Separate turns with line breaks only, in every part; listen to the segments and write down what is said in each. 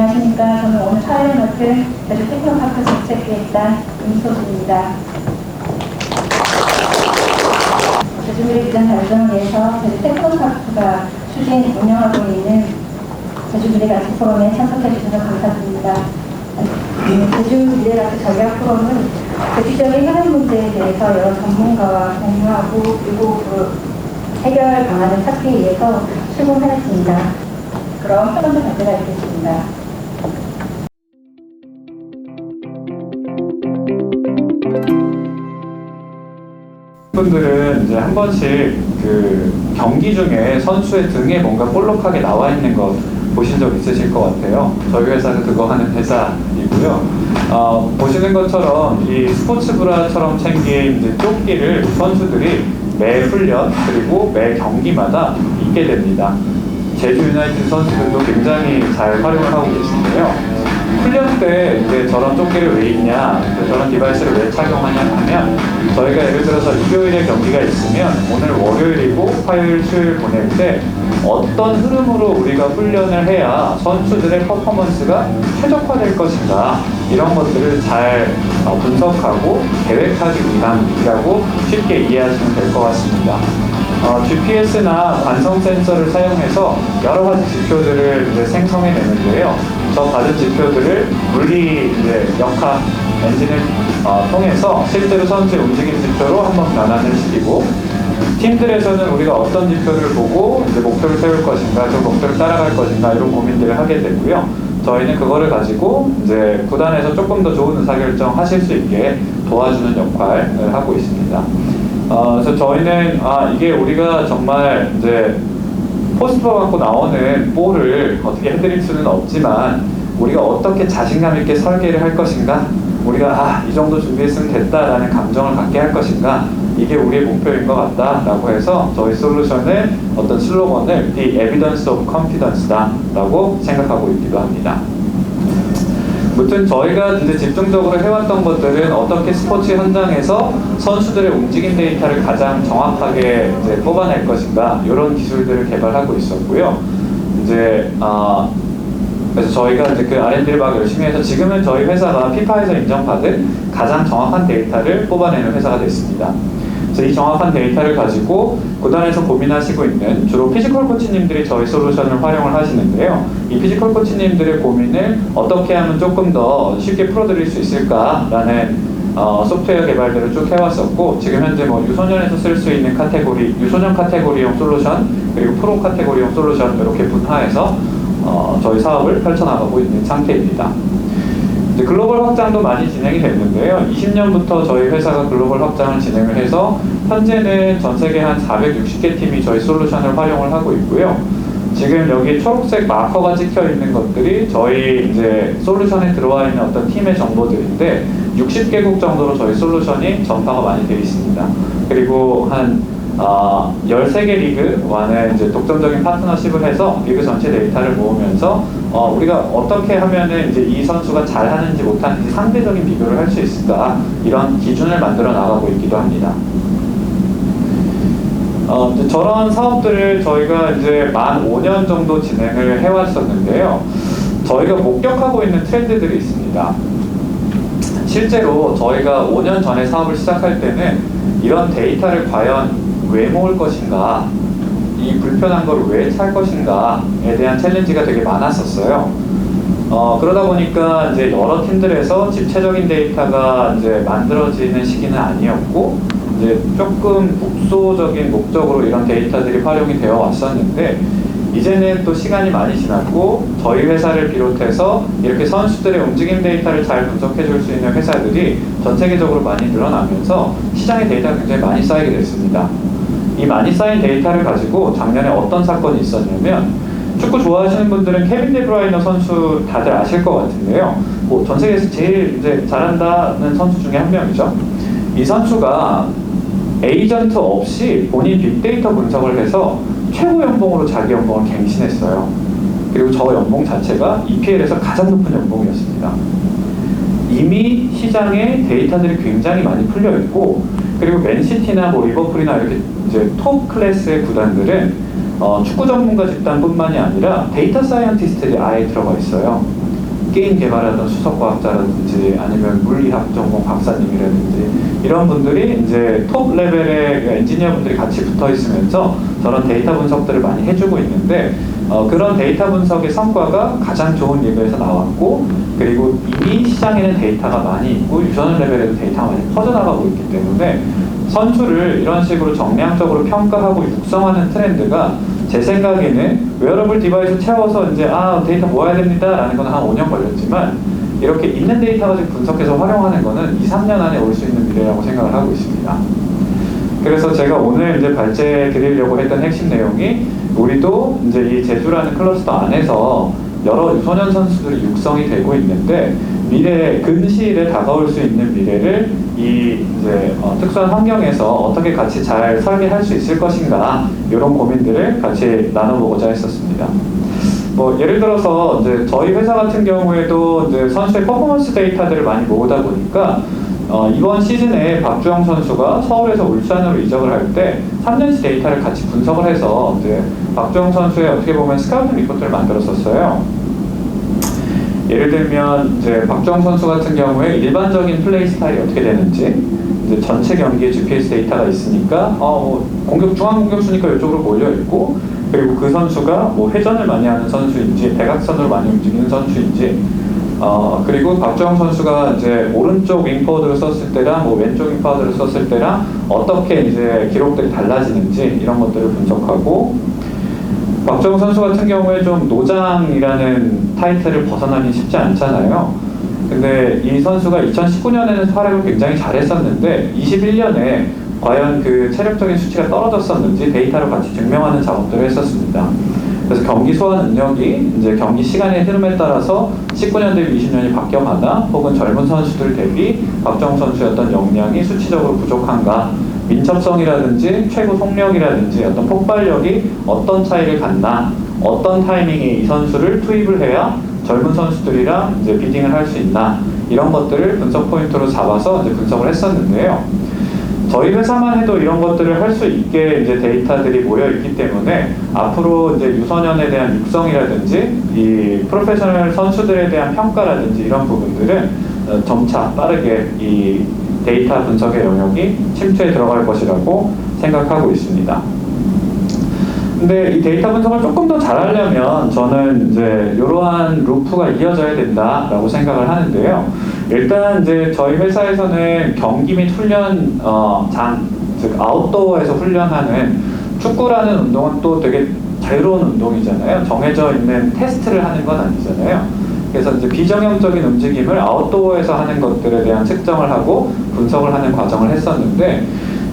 안녕하십니까. 저는 오늘 사회를 맡은 제주 테크노파크 정책기획단 임소진입니다. 제주미래 비전 달성을 위해서 제주 테크노파크가 추진 운영하고 있는 제주미래가치 포럼에 참석해 주셔서 감사드립니다. 제주미래가치 전략 포럼은 대표적인 현안 문제에 대해서 여러 전문가와 공유하고 그리고 해결 방안을 찾기 위해서 출범하였습니다. 그럼 첫 번째 발표가 있겠습니다.
분들은 이제 한 번씩 그 경기 중에 선수의 등에 뭔가 볼록하게 나와 있는 거 보신 적 있으실 것 같아요. 저희 회사는 그거 하는 회사이고요. 보시는 것처럼 이 스포츠 브라처럼 생긴 이제 조끼를 선수들이 매 훈련 그리고 매 경기마다 입게 됩니다. 제주 유나이티드 선수들도 굉장히 잘 활용을 하고 계신데요. 훈련 때 이제 저런 조끼를 왜 입냐, 저런 디바이스를 왜 착용하냐 하면 저희가 예를 들어서 일요일에 경기가 있으면 오늘 월요일이고 화요일, 수요일 보낼 때 어떤 흐름으로 우리가 훈련을 해야 선수들의 퍼포먼스가 최적화될 것인가 이런 것들을 잘 분석하고 계획하기 위함이라고 쉽게 이해하시면 될 것 같습니다. GPS나 관성 센서를 사용해서 여러 가지 지표들을 이제 생성해 내는데요. 저 받은 지표들을 물리 이제 역학 엔진을 통해서 실제로 선수의 움직임 지표로 한번 변환을 시키고 팀들에서는 우리가 어떤 지표를 보고 이제 목표를 세울 것인가, 그 목표를 따라갈 것인가 이런 고민들을 하게 되고요. 저희는 그거를 가지고 이제 구단에서 조금 더 좋은 의사결정 하실 수 있게 도와주는 역할을 하고 있습니다. 그래서 저희는 이게 우리가 정말 이제 포스터 갖고 나오는 볼을 어떻게 해드릴 수는 없지만 우리가 어떻게 자신감 있게 설계를 할 것인가, 우리가 이 정도 준비했으면 됐다라는 감정을 갖게 할 것인가, 이게 우리의 목표인 것 같다라고 해서 저희 솔루션의 어떤 슬로건을 The Evidence of Confidence다 라고 생각하고 있기도 합니다. 아무튼 저희가 이제 집중적으로 해왔던 것들은 어떻게 스포츠 현장에서 선수들의 움직임 데이터를 가장 정확하게 이제 뽑아낼 것인가 이런 기술들을 개발하고 있었고요. 이제 그래서 저희가 이제 그 R&D를 막 열심히 해서 지금은 저희 회사가 피파에서 인정받은 가장 정확한 데이터를 뽑아내는 회사가 됐습니다. 그래서 이 정확한 데이터를 가지고 구단에서 고민하시고 있는 주로 피지컬 코치님들이 저희 솔루션을 활용을 하시는데요. 이 피지컬 코치님들의 고민을 어떻게 하면 조금 더 쉽게 풀어드릴 수 있을까라는 소프트웨어 개발들을 쭉 해왔었고 지금 현재 뭐 유소년에서 쓸 수 있는 카테고리, 유소년 카테고리용 솔루션 그리고 프로 카테고리용 솔루션 이렇게 분화해서 저희 사업을 펼쳐나가고 있는 상태입니다. 이제 글로벌 확장도 많이 진행이 됐는데요. 20년부터 저희 회사가 글로벌 확장을 진행을 해서 현재는 전 세계 한 460개 팀이 저희 솔루션을 활용을 하고 있고요. 지금 여기 초록색 마커가 찍혀 있는 것들이 저희 이제 솔루션에 들어와 있는 어떤 팀의 정보들인데 60개국 정도로 저희 솔루션이 전파가 많이 되어 있습니다. 그리고 한 13개 리그와는 이제 독점적인 파트너십을 해서 리그 전체 데이터를 모으면서 우리가 어떻게 하면은 이제 이 선수가 잘하는지 못하는지 상대적인 비교를 할 수 있을까 이런 기준을 만들어 나가고 있기도 합니다. 이제 저런 사업들을 저희가 이제 만 5년 정도 진행을 해왔었는데요. 저희가 목격하고 있는 트렌드들이 있습니다. 실제로 저희가 5년 전에 사업을 시작할 때는 이런 데이터를 과연 왜 모을 것인가, 이 불편한 걸 왜 찰 것인가에 대한 챌린지가 되게 많았었어요. 그러다 보니까 이제 여러 팀들에서 집체적인 데이터가 이제 만들어지는 시기는 아니었고, 이제 조금 국소적인 목적으로 이런 데이터들이 활용이 되어 왔었는데, 이제는 또 시간이 많이 지났고 저희 회사를 비롯해서 이렇게 선수들의 움직임 데이터를 잘 분석해 줄 수 있는 회사들이 전 세계적으로 많이 늘어나면서 시장의 데이터가 굉장히 많이 쌓이게 됐습니다. 이 많이 쌓인 데이터를 가지고 작년에 어떤 사건이 있었냐면 축구 좋아하시는 분들은 케빈 데브라이너 선수 다들 아실 것 같은데요. 전 세계에서 제일 이제 잘한다는 선수 중에 한 명이죠. 이 선수가 에이전트 없이 본인 빅데이터 분석을 해서 최고 연봉으로 자기 연봉을 갱신했어요. 그리고 저 연봉 자체가 EPL에서 가장 높은 연봉이었습니다. 이미 시장에 데이터들이 굉장히 많이 풀려 있고, 그리고 맨시티나 뭐 리버풀이나 이렇게 이제 톱 클래스의 구단들은 축구 전문가 집단뿐만이 아니라 데이터 사이언티스트들이 아예 들어가 있어요. 게임 개발하던 수석과학자라든지 아니면 물리학 전공 박사님이라든지 이런 분들이 이제 톱 레벨의 엔지니어 분들이 같이 붙어 있으면서 저런 데이터 분석들을 많이 해주고 있는데 그런 데이터 분석의 성과가 가장 좋은 예배에서 나왔고, 그리고 이미 시장에는 데이터가 많이 있고 유선 레벨에도 데이터가 많이 퍼져나가고 있기 때문에 선수를 이런 식으로 정량적으로 평가하고 육성하는 트렌드가 제 생각에는 웨어러블 디바이스 채워서 이제 데이터 모아야 됩니다 라는 건 한 5년 걸렸지만, 이렇게 있는 데이터 가지고 분석해서 활용하는 거는 2, 3년 안에 올 수 있는 미래라고 생각을 하고 있습니다. 그래서 제가 오늘 이제 발제 드리려고 했던 핵심 내용이, 우리도 이제 이 제주라는 클러스터 안에서 여러 유소년 선수들이 육성이 되고 있는데, 미래 근시일에 다가올 수 있는 미래를 이 이제 특수한 환경에서 어떻게 같이 잘 설계할 수 있을 것인가, 이런 고민들을 같이 나눠보고자 했었습니다. 예를 들어서 이제 저희 회사 같은 경우에도 이제 선수의 퍼포먼스 데이터들을 많이 모으다 보니까 이번 시즌에 박주영 선수가 서울에서 울산으로 이적을 할 때 3년치 데이터를 같이 분석을 해서 이제 박주영 선수의 어떻게 보면 스카우팅 리포트를 만들었었어요. 예를 들면 이제 박주영 선수 같은 경우에 일반적인 플레이 스타일이 어떻게 되는지, 이제 전체 경기에 GPS 데이터가 있으니까 중앙 공격수니까 이쪽으로 몰려 있고, 그리고 그 선수가 회전을 많이 하는 선수인지 대각선으로 많이 움직이는 선수인지, 그리고 박주영 선수가 이제 오른쪽 윙포워드를 썼을 때랑 왼쪽 윙포워드를 썼을 때랑 어떻게 이제 기록들이 달라지는지, 이런 것들을 분석하고, 박주영 선수 같은 경우에 좀 노장이라는 타이틀을 벗어나기 쉽지 않잖아요. 근데 이 선수가 2019년에는 활약을 굉장히 잘했었는데 21년에 과연 그 체력적인 수치가 떨어졌었는지 데이터로 같이 증명하는 작업들을 했었습니다. 그래서 경기 소화 능력이 이제 경기 시간의 흐름에 따라서 19년 대비 20년이 바뀌어가나, 혹은 젊은 선수들 대비 박주영 선수의 어떤 역량이 수치적으로 부족한가, 민첩성이라든지 최고 속력이라든지 어떤 폭발력이 어떤 차이를 갖나, 어떤 타이밍에 이 선수를 투입을 해야 젊은 선수들이랑 이제 비딩을 할 수 있나, 이런 것들을 분석 포인트로 잡아서 이제 분석을 했었는데요. 저희 회사만 해도 이런 것들을 할 수 있게 이제 데이터들이 모여 있기 때문에 앞으로 이제 유소년에 대한 육성이라든지 이 프로페셔널 선수들에 대한 평가라든지 이런 부분들은 점차 빠르게 이 데이터 분석의 영역이 침투해 들어갈 것이라고 생각하고 있습니다. 근데 이 데이터 분석을 조금 더 잘하려면 저는 이제 이러한 루프가 이어져야 된다라고 생각을 하는데요. 일단 이제 저희 회사에서는 경기 및 훈련 즉 아웃도어에서 훈련하는 축구라는 운동은 또 되게 자유로운 운동이잖아요. 정해져 있는 테스트를 하는 건 아니잖아요. 그래서 이제 비정형적인 움직임을 아웃도어에서 하는 것들에 대한 측정을 하고 분석을 하는 과정을 했었는데,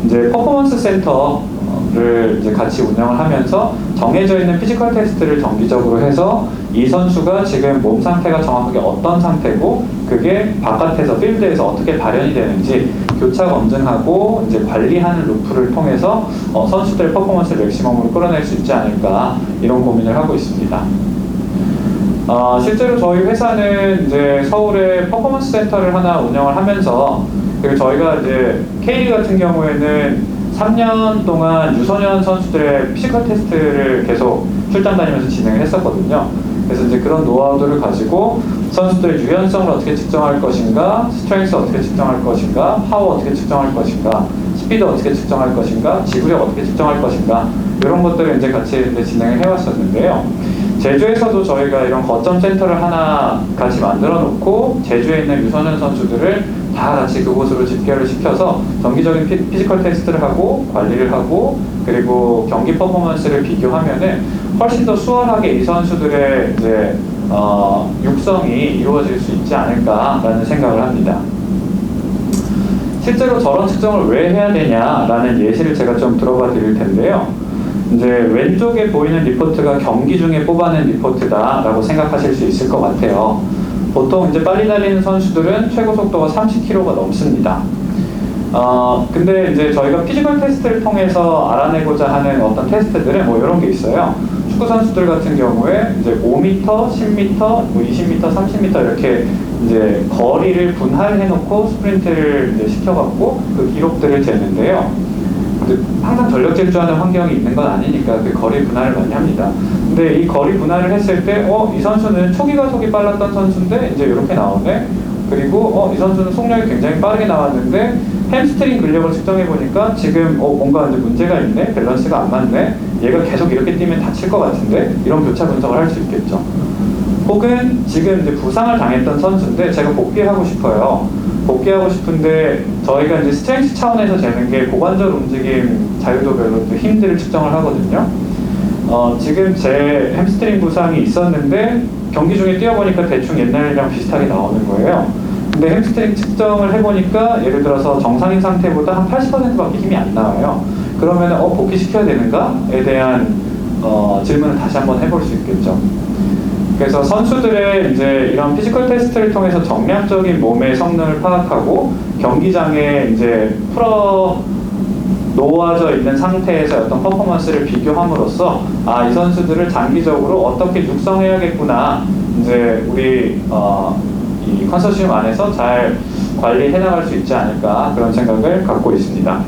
이제 퍼포먼스 센터를 이제 같이 운영을 하면서 정해져 있는 피지컬 테스트를 정기적으로 해서 이 선수가 지금 몸 상태가 정확하게 어떤 상태고 그게 바깥에서 필드에서 어떻게 발현이 되는지 교차 검증하고 이제 관리하는 루프를 통해서 선수들의 퍼포먼스를 맥시멈으로 끌어낼 수 있지 않을까, 이런 고민을 하고 있습니다. 실제로 저희 회사는 이제 서울에 퍼포먼스 센터를 하나 운영을 하면서, 그리고 저희가 이제 K리그 같은 경우에는 3년 동안 유소년 선수들의 피지컬 테스트를 계속 출장 다니면서 진행을 했었거든요. 그래서 이제 그런 노하우들을 가지고 선수들의 유연성을 어떻게 측정할 것인가, 스트렝스 어떻게 측정할 것인가, 파워 어떻게 측정할 것인가, 스피드 어떻게 측정할 것인가, 지구력 어떻게 측정할 것인가, 이런 것들을 이제 같이 이제 진행을 해왔었는데요. 제주에서도 저희가 이런 거점 센터를 하나 같이 만들어 놓고 제주에 있는 유소년 선수들을 다 같이 그곳으로 집결을 시켜서 정기적인 피지컬 테스트를 하고 관리를 하고, 그리고 경기 퍼포먼스를 비교하면은 훨씬 더 수월하게 이 선수들의 이제 육성이 이루어질 수 있지 않을까라는 생각을 합니다. 실제로 저런 측정을 왜 해야 되냐라는 예시를 제가 좀 들어봐 드릴 텐데요. 이제 왼쪽에 보이는 리포트가 경기 중에 뽑아낸 리포트다라고 생각하실 수 있을 것 같아요. 보통 이제 빨리 달리는 선수들은 최고 속도가 30km가 넘습니다. 근데 이제 저희가 피지컬 테스트를 통해서 알아내고자 하는 어떤 테스트들은 이런 게 있어요. 축구 선수들 같은 경우에 이제 5m, 10m, 20m, 30m 이렇게 이제 거리를 분할해놓고 스프린트를 이제 시켜갖고 그 기록들을 재는데요. 근데 항상 전력 질주하는 환경이 있는 건 아니니까 그 거리 분할을 많이 합니다. 근데 이 거리 분할을 했을 때, 이 선수는 초기 가속이 빨랐던 선수인데 이제 이렇게 나오네. 그리고 이 선수는 속력이 굉장히 빠르게 나왔는데 햄스트링 근력을 측정해 보니까 지금 뭔가 이제 문제가 있네, 밸런스가 안 맞네, 얘가 계속 이렇게 뛰면 다칠 것 같은데, 이런 교차 분석을 할 수 있겠죠. 혹은 지금 이제 부상을 당했던 선수인데 제가 복귀하고 싶어요. 복귀하고 싶은데 저희가 이제 스트렝스 차원에서 재는 게 고관절 움직임 자유도별로 또 힘들을 측정을 하거든요. 지금 제 햄스트링 부상이 있었는데 경기 중에 뛰어보니까 대충 옛날이랑 비슷하게 나오는 거예요. 근데 햄스트링 측정을 해보니까 예를 들어서 정상인 상태보다 한 80%밖에 힘이 안 나와요. 그러면 복귀시켜야 되는가에 대한 질문을 다시 한번 해볼 수 있겠죠. 그래서 선수들의 이제 이런 피지컬 테스트를 통해서 정량적인 몸의 성능을 파악하고 경기장에 이제 놓아져 있는 상태에서 어떤 퍼포먼스를 비교함으로써 이 선수들을 장기적으로 어떻게 육성해야겠구나, 이제 우리 이 컨소시엄 안에서 잘 관리해 나갈 수 있지 않을까, 그런 생각을 갖고 있습니다.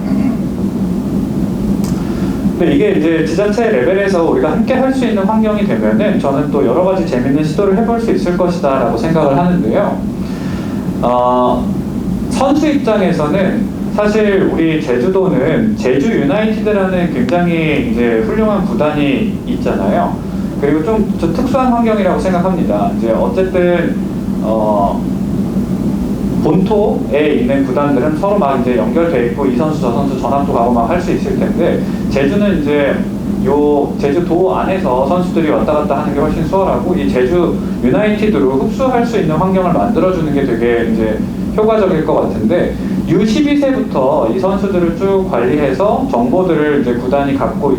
근데 이게 이제 지자체 레벨에서 우리가 함께 할 수 있는 환경이 되면은 저는 또 여러 가지 재밌는 시도를 해볼 수 있을 것이다 라고 생각을 하는데요. 선수 입장에서는 사실 우리 제주도는 제주 유나이티드라는 굉장히 이제 훌륭한 구단이 있잖아요. 그리고 좀 특수한 환경이라고 생각합니다. 이제 어쨌든 본토에 있는 구단들은 서로 막 이제 연결돼 있고 이 선수 저 선수 전합도 가고 막 할 수 있을 텐데, 제주는 이제 요 제주도 안에서 선수들이 왔다 갔다 하는 게 훨씬 수월하고, 이 제주 유나이티드로 흡수할 수 있는 환경을 만들어주는 게 되게 이제 효과적일 것 같은데, U12세부터 이 선수들을 쭉 관리해서 정보들을 이제 구단이 갖고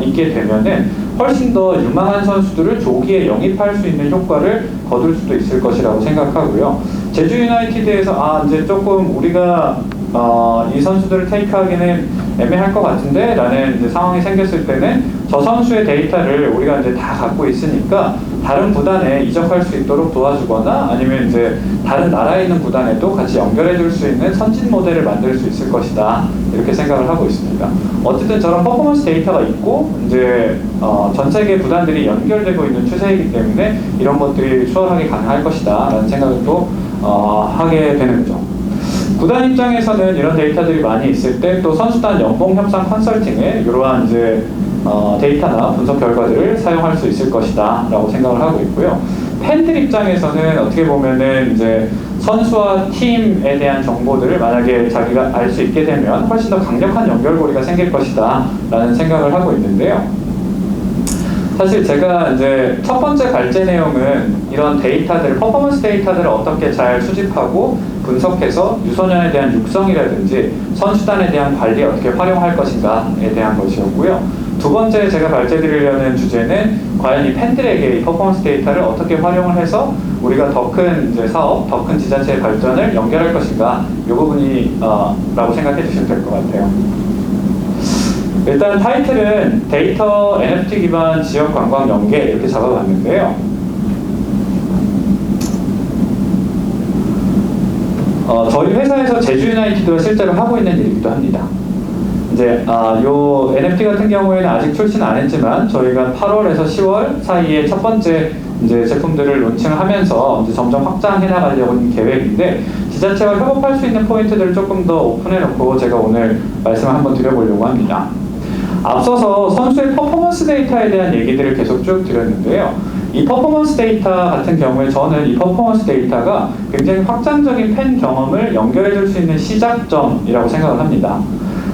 있게 되면은 훨씬 더 유망한 선수들을 조기에 영입할 수 있는 효과를 거둘 수도 있을 것이라고 생각하고요. 제주 유나이티드에서 이제 조금 우리가 이 선수들을 테이크하기는 애매할 것 같은데 라는 이제 상황이 생겼을 때는 저 선수의 데이터를 우리가 이제 다 갖고 있으니까 다른 구단에 이적할 수 있도록 도와주거나, 아니면 이제 다른 나라에 있는 구단에도 같이 연결해 줄 수 있는 선진 모델을 만들 수 있을 것이다, 이렇게 생각을 하고 있습니다. 어쨌든 저런 퍼포먼스 데이터가 있고 이제 전 세계 구단들이 연결되고 있는 추세이기 때문에 이런 것들이 수월하게 가능할 것이다 라는 생각을 또 하게 되는 거죠. 구단 입장에서는 이런 데이터들이 많이 있을 때 또 선수단 연봉 협상 컨설팅에 이러한 이제 데이터나 분석 결과들을 사용할 수 있을 것이다 라고 생각을 하고 있고요. 팬들 입장에서는 어떻게 보면은 이제 선수와 팀에 대한 정보들을 만약에 자기가 알 수 있게 되면 훨씬 더 강력한 연결고리가 생길 것이다 라는 생각을 하고 있는데요. 사실 제가 이제 첫 번째 발제 내용은 이런 데이터들, 퍼포먼스 데이터들을 어떻게 잘 수집하고 분석해서 유소년에 대한 육성이라든지 선수단에 대한 관리에 어떻게 활용할 것인가에 대한 것이었고요. 두 번째 제가 발제드리려는 주제는 과연 이 팬들에게 이 퍼포먼스 데이터를 어떻게 활용을 해서 우리가 더 큰 이제 사업, 더 큰 지자체의 발전을 연결할 것인가, 이 부분이 라고 생각해 주시면 될 것 같아요. 일단 타이틀은 데이터 NFT 기반 지역 관광 연계, 이렇게 잡아봤는데요. 저희 회사에서 제주 유나이티드가 실제로 하고 있는 일이기도 합니다. 이제 요 NFT 같은 경우에는 아직 출시는 안 했지만 저희가 8월에서 10월 사이에 첫 번째 이제 제품들을 론칭을 하면서 이제 점점 확장해 나가려고 하는 계획인데, 지자체와 협업할 수 있는 포인트들을 조금 더 오픈해 놓고 제가 오늘 말씀을 한번 드려보려고 합니다. 앞서서 선수의 퍼포먼스 데이터에 대한 얘기들을 계속 쭉 드렸는데요. 이 퍼포먼스 데이터 같은 경우에 저는 이 퍼포먼스 데이터가 굉장히 확장적인 팬 경험을 연결해 줄 수 있는 시작점이라고 생각을 합니다.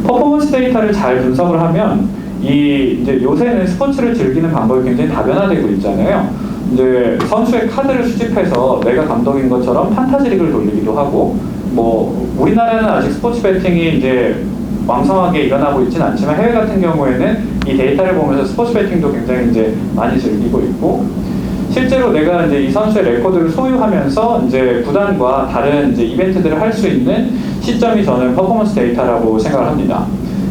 퍼포먼스 데이터를 잘 분석을 하면 이제 요새는 스포츠를 즐기는 방법이 굉장히 다변화되고 있잖아요. 이제 선수의 카드를 수집해서 내가 감독인 것처럼 판타지 리그를 돌리기도 하고, 우리나라는 아직 스포츠 배팅이 이제 왕성하게 일어나고 있지는 않지만 해외 같은 경우에는 이 데이터를 보면서 스포츠 배팅도 굉장히 이제 많이 즐기고 있고, 실제로 내가 이제 이 선수의 레코드를 소유하면서 이제 구단과 다른 이제 이벤트들을 할 수 있는 시점이 저는 퍼포먼스 데이터라고 생각을 합니다.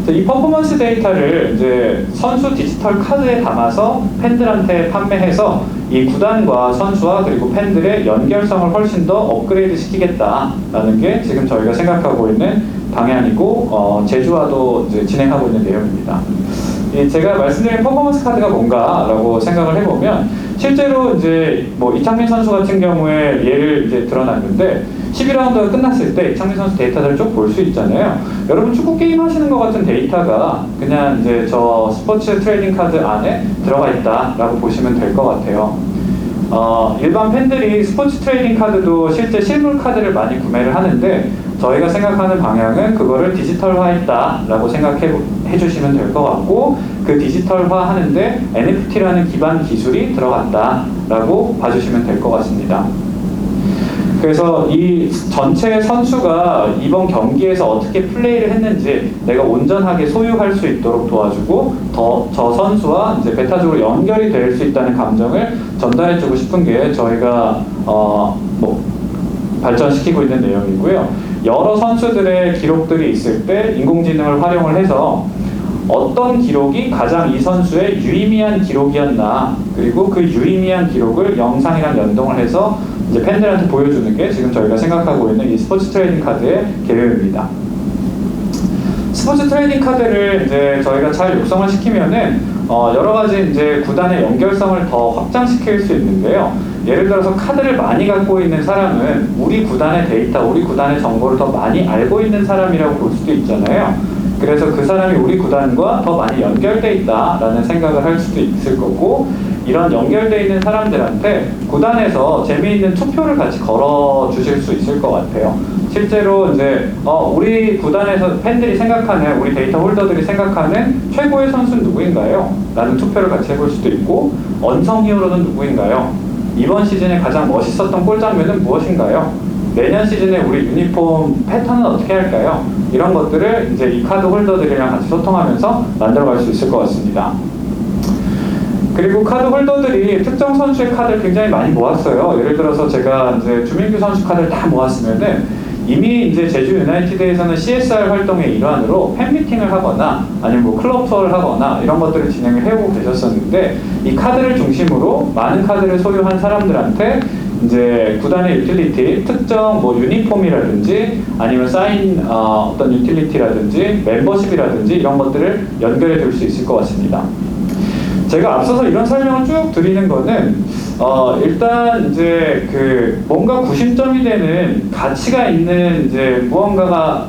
이 퍼포먼스 데이터를 이제 선수 디지털 카드에 담아서 팬들한테 판매해서 이 구단과 선수와 그리고 팬들의 연결성을 훨씬 더 업그레이드 시키겠다라는 게 지금 저희가 생각하고 있는 방향이고 제주와도 이제 진행하고 있는 내용입니다. 제가 말씀드린 퍼포먼스 카드가 뭔가라고 생각을 해보면 실제로 이제 뭐 이창민 선수 같은 경우에 예를 이제 드러났는데 12라운드가 끝났을 때 이창민 선수 데이터들을 쭉 볼 수 있잖아요. 여러분 축구 게임 하시는 것 같은 데이터가 그냥 이제 저 스포츠 트레이딩 카드 안에 들어가 있다라고 보시면 될 것 같아요. 일반 팬들이 스포츠 트레이딩 카드도 실제 실물 카드를 많이 구매를 하는데 저희가 생각하는 방향은 그거를 디지털화했다라고 생각해 주시면 될 것 같고 그 디지털화 하는데 NFT라는 기반 기술이 들어간다라고 봐주시면 될 것 같습니다. 그래서 이 전체 선수가 이번 경기에서 어떻게 플레이를 했는지 내가 온전하게 소유할 수 있도록 도와주고 저 선수와 이제 베타적으로 연결이 될 수 있다는 감정을 전달해주고 싶은 게 저희가 뭐 발전시키고 있는 내용이고요. 여러 선수들의 기록들이 있을 때 인공지능을 활용을 해서 어떤 기록이 가장 이 선수의 유의미한 기록이었나 그리고 그 유의미한 기록을 영상이랑 연동을 해서 이제 팬들한테 보여주는 게 지금 저희가 생각하고 있는 이 스포츠 트레이딩 카드의 계획입니다. 스포츠 트레이딩 카드를 이제 저희가 잘 육성을 시키면은 여러 가지 이제 구단의 연결성을 더 확장시킬 수 있는데요. 예를 들어서 카드를 많이 갖고 있는 사람은 우리 구단의 데이터, 우리 구단의 정보를 더 많이 알고 있는 사람이라고 볼 수도 있잖아요. 그래서 그 사람이 우리 구단과 더 많이 연결돼 있다라는 생각을 할 수도 있을 거고 이런 연결돼 있는 사람들한테 구단에서 재미있는 투표를 같이 걸어 주실 수 있을 것 같아요. 실제로 이제 우리 구단에서 팬들이 생각하는 우리 데이터 홀더들이 생각하는 최고의 선수는 누구인가요? 라는 투표를 같이 해볼 수도 있고 언성 히어로는 누구인가요? 이번 시즌에 가장 멋있었던 골 장면은 무엇인가요? 내년 시즌에 우리 유니폼 패턴은 어떻게 할까요? 이런 것들을 이제 이 카드 홀더들이랑 같이 소통하면서 만들어갈 수 있을 것 같습니다. 그리고 카드 홀더들이 특정 선수의 카드를 굉장히 많이 모았어요. 예를 들어서 제가 이제 주민규 선수 카드를 다 모았으면은 이미 이제 제주 유나이티드에서는 CSR 활동의 일환으로 팬미팅을 하거나 아니면 뭐 클럽 투어를 하거나 이런 것들을 진행을 해오고 계셨었는데 이 카드를 중심으로 많은 카드를 소유한 사람들한테 이제 구단의 유틸리티, 특정 뭐 유니폼이라든지 아니면 사인 어떤 유틸리티라든지 멤버십이라든지 이런 것들을 연결해 줄 수 있을 것 같습니다. 제가 앞서서 이런 설명을 쭉 드리는 거는 일단 이제 그 뭔가 구심점이 되는 가치가 있는 이제 무언가가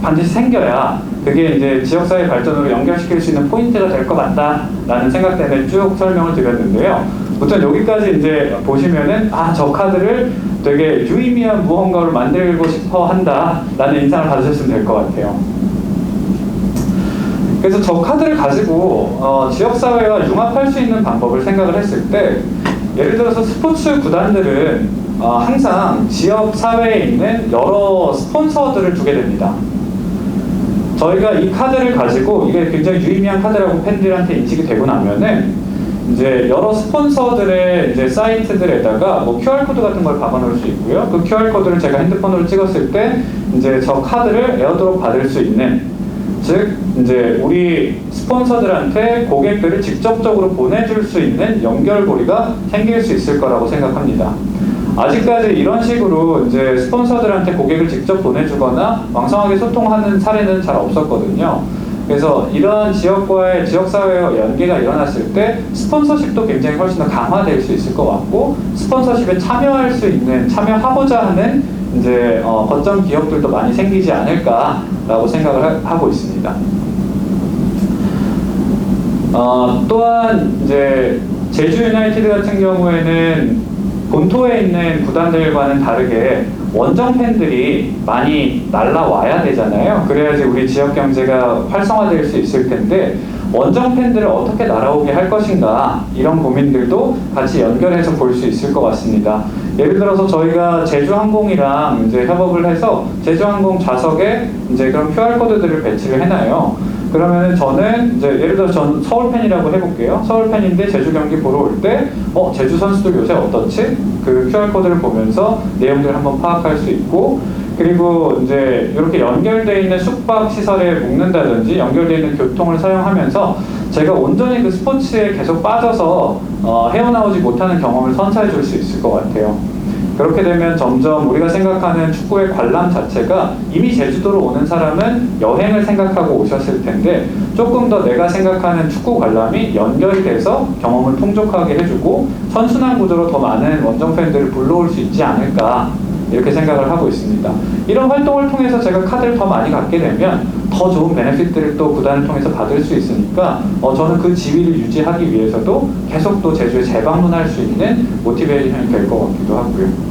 반드시 생겨야 그게 이제 지역사회 발전으로 연결시킬 수 있는 포인트가 될 것 같다라는 생각 때문에 쭉 설명을 드렸는데요. 우선 여기까지 이제 보시면은 저 카드를 되게 유의미한 무언가로 만들고 싶어 한다라는 인상을 받으셨으면 될 것 같아요. 그래서 저 카드를 가지고 지역사회와 융합할 수 있는 방법을 생각을 했을 때 예를 들어서 스포츠 구단들은 항상 지역사회에 있는 여러 스폰서들을 두게 됩니다. 저희가 이 카드를 가지고 이게 굉장히 유의미한 카드라고 팬들한테 인식이 되고 나면은 이제 여러 스폰서들의 이제 사이트들에다가 뭐 QR코드 같은 걸 박아놓을 수 있고요. 그 QR코드를 제가 핸드폰으로 찍었을 때 이제 저 카드를 에어드롭 받을 수 있는 즉 이제 우리 스폰서들한테 고객들을 직접적으로 보내줄 수 있는 연결고리가 생길 수 있을 거라고 생각합니다. 아직까지 이런 식으로 이제 스폰서들한테 고객을 직접 보내주거나 왕성하게 소통하는 사례는 잘 없었거든요. 그래서 이런 지역과의 지역사회와 연계가 일어났을 때 스폰서십도 굉장히 훨씬 더 강화될 수 있을 것 같고 스폰서십에 참여할 수 있는, 참여하고자 하는 이제 거점 기업들도 많이 생기지 않을까라고 생각을 하고 있습니다. 또한 이제 제주 유나이티드 같은 경우에는 본토에 있는 구단들과는 다르게 원정 팬들이 많이 날라와야 되잖아요. 그래야지 우리 지역 경제가 활성화될 수 있을 텐데 원정 팬들을 어떻게 날아오게 할 것인가 이런 고민들도 같이 연결해서 볼 수 있을 것 같습니다. 예를 들어서 저희가 제주항공이랑 이제 협업을 해서 제주항공 좌석에 이제 그런 QR코드들을 배치를 해놔요. 그러면 저는 이제 예를 들어서 전 서울 팬이라고 해볼게요. 서울 팬인데 제주 경기 보러 올 때 제주 선수들 요새 어떻지? 그 QR코드를 보면서 내용들을 한번 파악할 수 있고 그리고 이제 이렇게 연결되어 있는 숙박 시설에 묵는다든지 연결되어 있는 교통을 사용하면서 제가 온전히 그 스포츠에 계속 빠져서 헤어나오지 못하는 경험을 선사해 줄 수 있을 것 같아요. 그렇게 되면 점점 우리가 생각하는 축구의 관람 자체가 이미 제주도로 오는 사람은 여행을 생각하고 오셨을 텐데 조금 더 내가 생각하는 축구 관람이 연결이 돼서 경험을 풍족하게 해주고 선순환 구조로 더 많은 원정 팬들을 불러올 수 있지 않을까 이렇게 생각을 하고 있습니다. 이런 활동을 통해서 제가 카드를 더 많이 갖게 되면 더 좋은 베네핏들을 또 구단을 통해서 받을 수 있으니까 저는 그 지위를 유지하기 위해서도 계속 또 제주에 재방문할 수 있는 모티베이션이 될 것 같기도 하고요.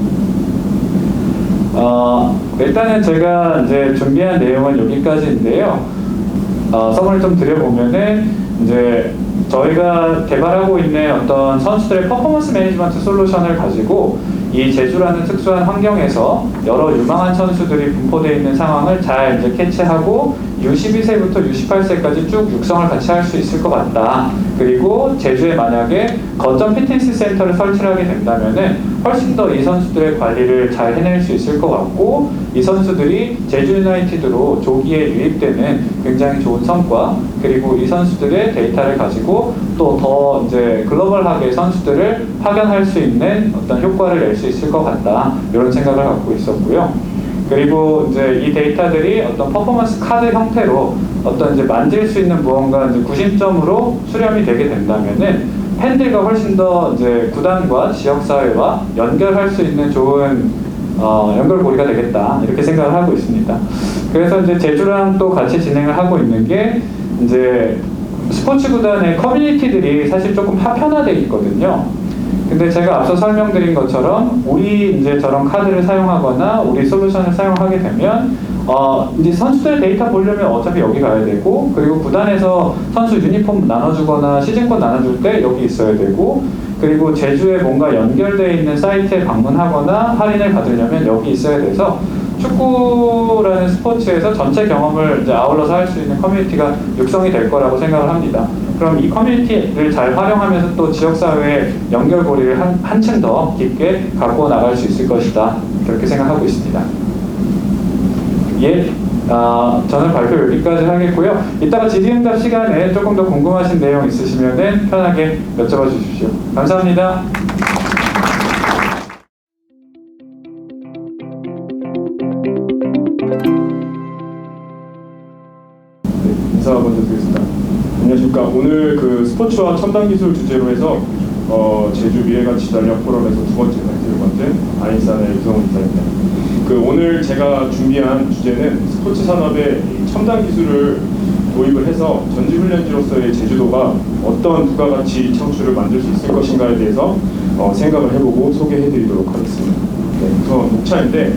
일단은 제가 이제 준비한 내용은 여기까지인데요. 서문을 좀 드려보면은 이제 저희가 개발하고 있는 어떤 선수들의 퍼포먼스 매니지먼트 솔루션을 가지고 이 제주라는 특수한 환경에서 여러 유망한 선수들이 분포되어 있는 상황을 잘 이제 캐치하고 U12세부터 U18세까지 쭉 육성을 같이 할 수 있을 것 같다. 그리고 제주에 만약에 거점 피트니스 센터를 설치를 하게 된다면은 훨씬 더 이 선수들의 관리를 잘 해낼 수 있을 것 같고 이 선수들이 제주 유나이티드로 조기에 유입되는 굉장히 좋은 성과 그리고 이 선수들의 데이터를 가지고 또 더 이제 글로벌하게 선수들을 파견할 수 있는 어떤 효과를 낼 수 있을 것 같다. 이런 생각을 갖고 있었고요. 그리고 이제 이 데이터들이 어떤 퍼포먼스 카드 형태로 어떤 이제 만질 수 있는 무언가 이제 구심점으로 수렴이 되게 된다면은 팬들과 훨씬 더 이제 구단과 지역사회와 연결할 수 있는 좋은 연결고리가 되겠다 이렇게 생각을 하고 있습니다. 그래서 이제 제주랑 또 같이 진행을 하고 있는 게 이제 스포츠 구단의 커뮤니티들이 사실 조금 파편화되어 있거든요. 근데 제가 앞서 설명드린 것처럼 우리 이제 저런 카드를 사용하거나 우리 솔루션을 사용하게 되면 이제 선수들 데이터 보려면 어차피 여기 가야 되고 그리고 구단에서 선수 유니폼 나눠주거나 시즌권 나눠줄 때 여기 있어야 되고 그리고 제주에 뭔가 연결되어 있는 사이트에 방문하거나 할인을 받으려면 여기 있어야 돼서 축구라는 스포츠에서 전체 경험을 이제 아울러서 할 수 있는 커뮤니티가 육성이 될 거라고 생각을 합니다. 그럼 이 커뮤니티를 잘 활용하면서 또 지역사회의 연결고리를 한층 더 깊게 갖고 나갈 수 있을 것이다. 그렇게 생각하고 있습니다. 예, 저는 발표 여기까지 하겠고요. 이따가 질의응답 시간에 조금 더 궁금하신 내용 있으시면 편하게 여쭤봐 주십시오. 감사합니다.
인사 먼저 드리겠습니다. 안녕하십니까. 오늘 그 스포츠와 첨단 기술 주제로 해서 제주 미래가치 전략 포럼에서 두 번째 발표를 맡은 아인산의 유성훈 이사입니다. 오늘 제가 준비한 주제는 스포츠 산업의 첨단 기술을 도입을 해서 전지훈련지로서의 제주도가 어떤 부가가치 창출을 만들 수 있을 것인가에 대해서 생각을 해보고 소개해드리도록 하겠습니다. 네, 우선 목차인데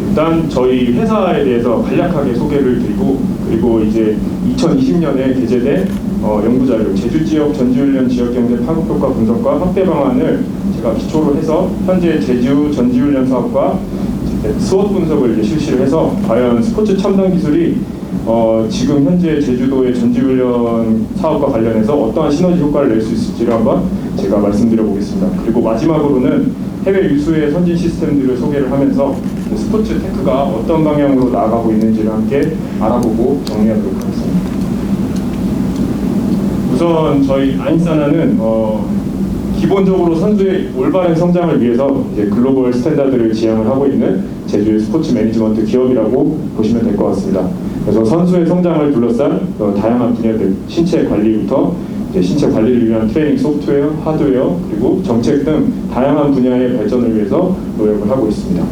일단 저희 회사에 대해서 간략하게 소개를 드리고 그리고 이제 2020년에 개재된 연구자료 제주지역 전지훈련 지역경제 파급효과 분석과 확대 방안을 제가 기초로 해서 현재 제주 전지훈련 사업과 스워트 분석을 이제 실시를 해서 과연 스포츠 첨단 기술이 지금 현재 제주도의 전지훈련 사업과 관련해서 어떠한 시너지 효과를 낼 수 있을지를 한번 제가 말씀드려 보겠습니다. 그리고 마지막으로는 해외 유수의 선진 시스템들을 소개를 하면서 스포츠 테크가 어떤 방향으로 나아가고 있는지를 함께 알아보고 정리하도록 하겠습니다. 우선 저희 아인사나는 기본적으로 선수의 올바른 성장을 위해서 이제 글로벌 스탠다드를 지향을 하고 있는 제주의 스포츠 매니지먼트 기업이라고 보시면 될 것 같습니다. 그래서 선수의 성장을 둘러싼 다양한 분야들, 신체 관리부터 이제 신체 관리를 위한 트레이닝 소프트웨어, 하드웨어, 그리고 정책 등 다양한 분야의 발전을 위해서 노력을 하고 있습니다.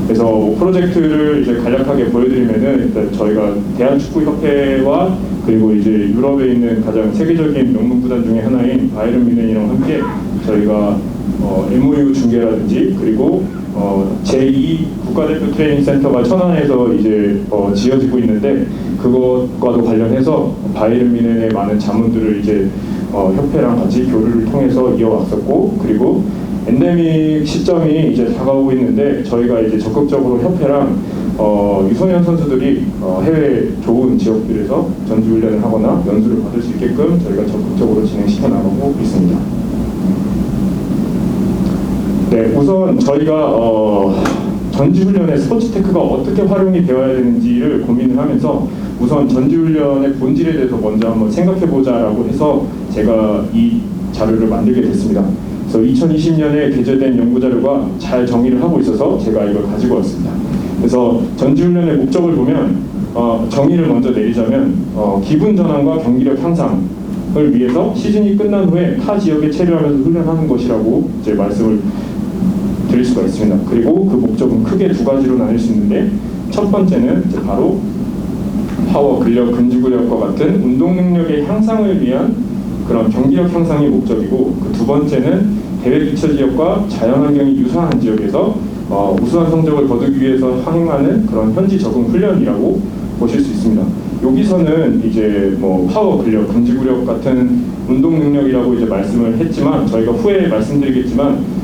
그래서 프로젝트를 이제 간략하게 보여드리면은 일단 저희가 대한축구협회와 그리고 이제 유럽에 있는 가장 세계적인 명문 구단 중에 하나인 바이에른 뮌헨이랑 함께 저희가 MOU 중개라든지 그리고 제2 국가대표 트레이닝 센터가 천안에서 이제 지어지고 있는데 그것과도 관련해서 바이에른 뮌헨의 많은 자문들을 이제 협회랑 같이 교류를 통해서 이어왔었고 그리고 엔데믹 시점이 이제 다가오고 있는데 저희가 이제 적극적으로 협회랑 유소년 선수들이 해외 좋은 지역들에서 전지훈련을 하거나 연수를 받을 수 있게끔 저희가 적극적으로 진행시켜 나가고 있습니다. 네, 우선 저희가 전지훈련의 스포츠 테크가 어떻게 활용이 되어야 되는지를 고민을 하면서 우선 전지훈련의 본질에 대해서 먼저 한번 생각해보자라고 해서 제가 이 자료를 만들게 됐습니다. 그래서 2020년에 게재된 연구자료가 잘 정의를 하고 있어서 제가 이걸 가지고 왔습니다. 그래서 전지훈련의 목적을 보면 정의를 먼저 내리자면 기분 전환과 경기력 향상을 위해서 시즌이 끝난 후에 타 지역에 체류하면서 훈련하는 것이라고 이제 말씀을 드릴 수가 있습니다. 그리고 그 목적은 크게 두 가지로 나눌 수 있는데, 첫 번째는 이제 바로 파워, 근력, 근지구력과 같은 운동 능력의 향상을 위한 그런 경기력 향상이 목적이고, 그 두 번째는 대회 기초 지역과 자연환경이 유사한 지역에서 우수한 성적을 거두기 위해서 항행하는 그런 현지 적응 훈련이라고 보실 수 있습니다. 여기서는 이제 뭐 파워, 근력, 근지구력 같은 운동 능력이라고 이제 말씀을 했지만, 저희가 후에 말씀드리겠지만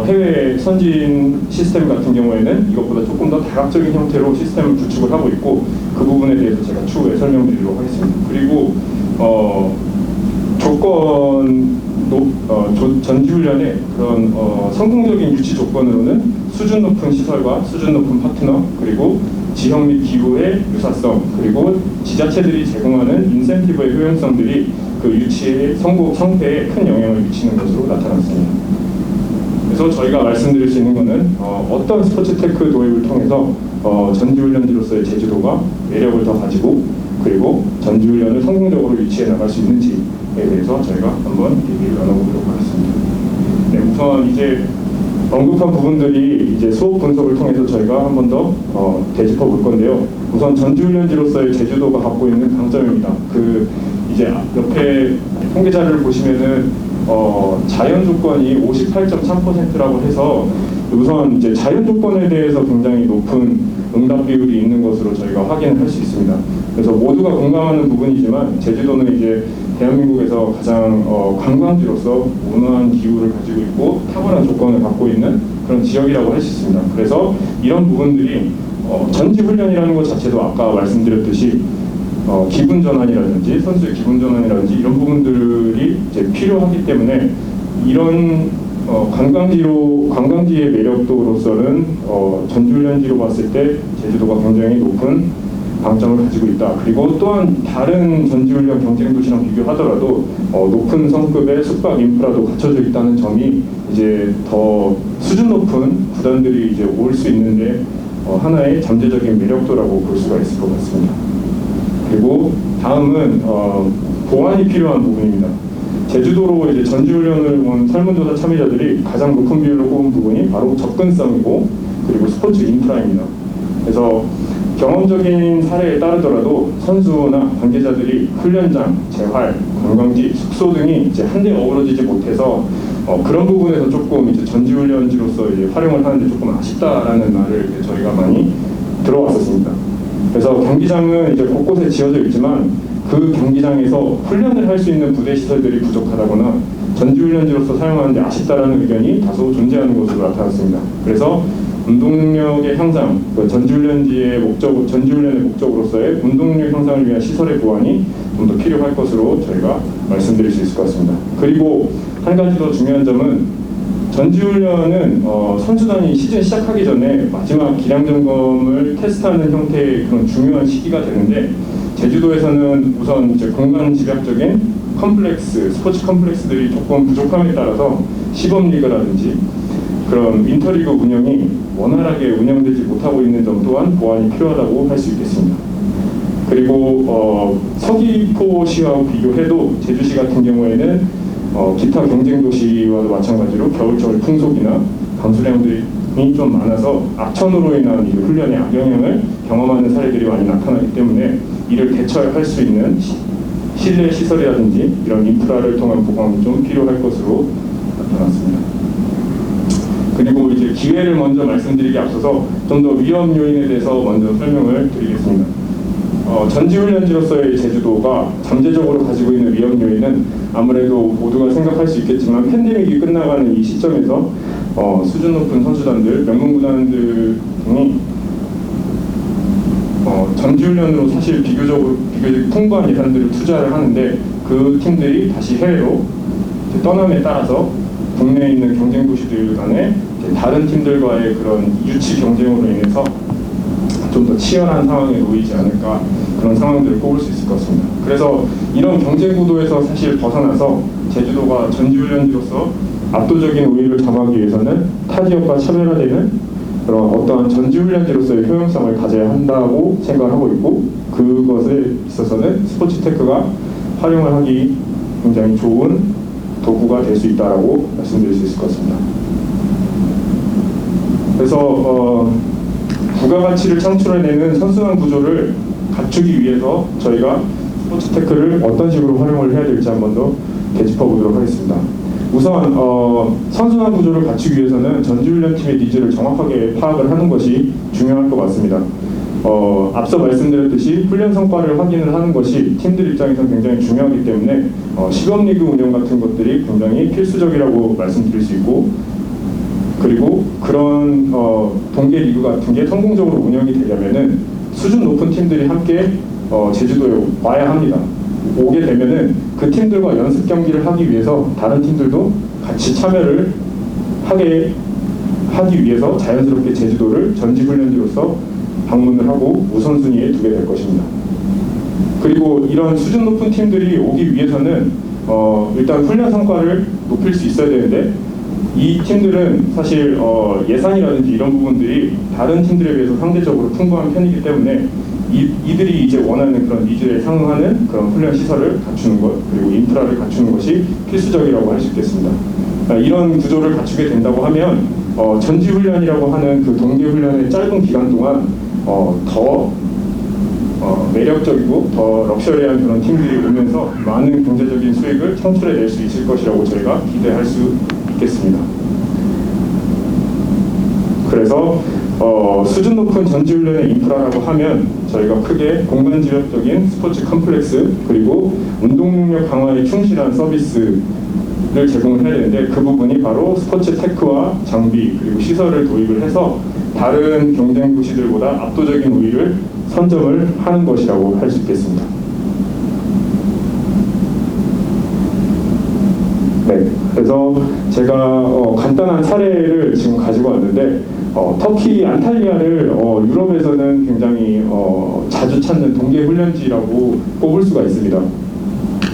해외 선진 시스템 같은 경우에는 이것보다 조금 더 다각적인 형태로 시스템을 구축을 하고 있고, 그 부분에 대해서 제가 추후에 설명드리도록 하겠습니다. 그리고 전지훈련의 그런 성공적인 유치 조건으로는 수준 높은 시설과 수준 높은 파트너, 그리고 지형 및 기후의 유사성, 그리고 지자체들이 제공하는 인센티브의 효용성들이 그 유치의 성패에 큰 영향을 미치는 것으로 나타났습니다. 그래서 저희가 말씀드릴 수 있는 것은 어떤 스포츠 테크 도입을 통해서 전지훈련지로서의 제주도가 매력을 더 가지고, 그리고 전지훈련을 성공적으로 유치해 나갈 수 있는지에 대해서 저희가 한번 얘기를 나눠보도록 하겠습니다. 네, 우선 이제 언급한 부분들이 이제 수업 분석을 통해서 저희가 한 번 더 되짚어 볼 건데요. 우선 전지훈련지로서의 제주도가 갖고 있는 강점입니다. 그 이제 옆에 통계 자료를 보시면은 자연 조건이 58.3%라고 해서 우선 이제 자연 조건에 대해서 굉장히 높은 응답 비율이 있는 것으로 저희가 확인을 할 수 있습니다. 그래서 모두가 공감하는 부분이지만, 제주도는 이제 대한민국에서 가장 관광지로서 온화한 기후를 가지고 있고 탁월한 조건을 갖고 있는 그런 지역이라고 할 수 있습니다. 그래서 이런 부분들이 전지훈련이라는 것 자체도 아까 말씀드렸듯이 기분 전환이라든지 선수의 기분 전환이라든지 이런 부분들이 이제 필요하기 때문에, 이런 관광지의 매력도로서는 전지훈련지로 봤을 때 제주도가 굉장히 높은 강점을 가지고 있다. 그리고 또한 다른 전지훈련 경쟁 도시랑 비교하더라도 높은 성급의 숙박 인프라도 갖춰져 있다는 점이 이제 더 수준 높은 구단들이 이제 올 수 있는데 하나의 잠재적인 매력도라고 볼 수가 있을 것 같습니다. 그리고 다음은 보완이 필요한 부분입니다. 제주도로 이제 전지훈련을 온 설문조사 참여자들이 가장 높은 비율로 꼽은 부분이 바로 접근성이고, 그리고 스포츠 인프라입니다. 그래서 경험적인 사례에 따르더라도 선수나 관계자들이 훈련장, 재활, 관광지, 숙소 등이 이제 한데 어우러지지 못해서 그런 부분에서 조금 이제 전지훈련지로서 이제 활용을 하는데 조금 아쉽다라는 말을 이제 저희가 많이 들어왔었습니다. 그래서 경기장은 이제 곳곳에 지어져 있지만 그 경기장에서 훈련을 할 수 있는 부대 시설들이 부족하다거나 전지훈련지로서 사용하는데 아쉽다라는 의견이 다소 존재하는 것으로 나타났습니다. 그래서 운동 능력의 향상, 전지훈련의 목적으로서의 운동 능력 향상을 위한 시설의 보완이 좀 더 필요할 것으로 저희가 말씀드릴 수 있을 것 같습니다. 그리고 한 가지 더 중요한 점은, 전지훈련은 선수단이 시즌 시작하기 전에 마지막 기량 점검을 테스트하는 형태의 그런 중요한 시기가 되는데, 제주도에서는 우선 이제 공간 집약적인 스포츠 컴플렉스들이 조금 부족함에 따라서 시범리그라든지 그런 윈터리그 운영이 원활하게 운영되지 못하고 있는 점 또한 보완이 필요하다고 할 수 있겠습니다. 그리고 서귀포시와 비교해도 제주시 같은 경우에는 기타 경쟁 도시와도 마찬가지로 겨울철 풍속이나 강수량들이 좀 많아서 악천후로 인한 이 훈련의 악영향을 경험하는 사례들이 많이 나타나기 때문에, 이를 대처할 수 있는 실내 시설이라든지 이런 인프라를 통한 보강이 좀 필요할 것으로 나타났습니다. 그리고 이제 기회를 먼저 말씀드리기 앞서서 좀 더 위험 요인에 대해서 먼저 설명을 드리겠습니다. 전지훈련지로서의 제주도가 잠재적으로 가지고 있는 위험 요인은 아무래도 모두가 생각할 수 있겠지만, 팬데믹이 끝나가는 이 시점에서 수준 높은 선수단들, 명문구단들 등이 전지훈련으로 사실 비교적 풍부한 예산들을 투자를 하는데, 그 팀들이 다시 해외로 떠남에 따라서 국내에 있는 경쟁 도시들 간에 다른 팀들과의 그런 유치 경쟁으로 인해서 좀 더 치열한 상황에 놓이지 않을까, 그런 상황들을 꼽을 수 있을 것 같습니다. 그래서 이런 경쟁 구도에서 사실 벗어나서 제주도가 전지훈련지로서 압도적인 우위를 점하기 위해서는 타 지역과 차별화되는 그런 어떠한 전지훈련지로서의 효용성을 가져야 한다고 생각하고 있고, 그것에 있어서는 스포츠 테크가 활용을 하기 굉장히 좋은 도구가 될 수 있다고 말씀드릴 수 있을 것 같습니다. 그래서 부가가치를 창출해내는 선순환 구조를 갖추기 위해서 저희가 스포츠 테크를 어떤 식으로 활용을 해야 될지 한 번 더 되짚어 보도록 하겠습니다. 우선 선순환 구조를 갖추기 위해서는 전지훈련팀의 니즈를 정확하게 파악을 하는 것이 중요할 것 같습니다. 앞서 말씀드렸듯이 훈련 성과를 확인을 하는 것이 팀들 입장에서 굉장히 중요하기 때문에 시범리그 운영 같은 것들이 굉장히 필수적이라고 말씀드릴 수 있고, 그리고 그런 동계 리그 같은 게 성공적으로 운영이 되려면은 수준 높은 팀들이 함께 제주도에 와야 합니다. 오게 되면은 그 팀들과 연습 경기를 하기 위해서 다른 팀들도 같이 참여를 하기 위해서 자연스럽게 제주도를 전지훈련지로서 방문을 하고 우선순위에 두게 될 것입니다. 그리고 이런 수준 높은 팀들이 오기 위해서는 일단 훈련 성과를 높일 수 있어야 되는데, 이 팀들은 사실 예산이라든지 이런 부분들이 다른 팀들에 비해서 상대적으로 풍부한 편이기 때문에 이들이 이제 원하는 그런 니즈에 상응하는 그런 훈련 시설을 갖추는 것, 그리고 인프라를 갖추는 것이 필수적이라고 할 수 있겠습니다. 이런 구조를 갖추게 된다고 하면 전지훈련이라고 하는 그 동계훈련의 짧은 기간 동안 더 매력적이고 더 럭셔리한 그런 팀들이 오면서 많은 경제적인 수익을 창출해낼 수 있을 것이라고 저희가 기대할 수 있겠습니다. 그래서 수준 높은 전지훈련의 인프라라고 하면 저희가 크게 공간지역적인 스포츠 컴플렉스, 그리고 운동 능력 강화에 충실한 서비스를 제공을 해야 되는데, 그 부분이 바로 스포츠 테크와 장비 그리고 시설을 도입을 해서 다른 경쟁 도시들보다 압도적인 우위를 선점을 하는 것이라고 할 수 있겠습니다. 네, 그래서 제가 간단한 사례를 지금 가지고 왔는데, 터키 안탈리아를 유럽에서는 굉장히 자주 찾는 동계 훈련지라고 꼽을 수가 있습니다.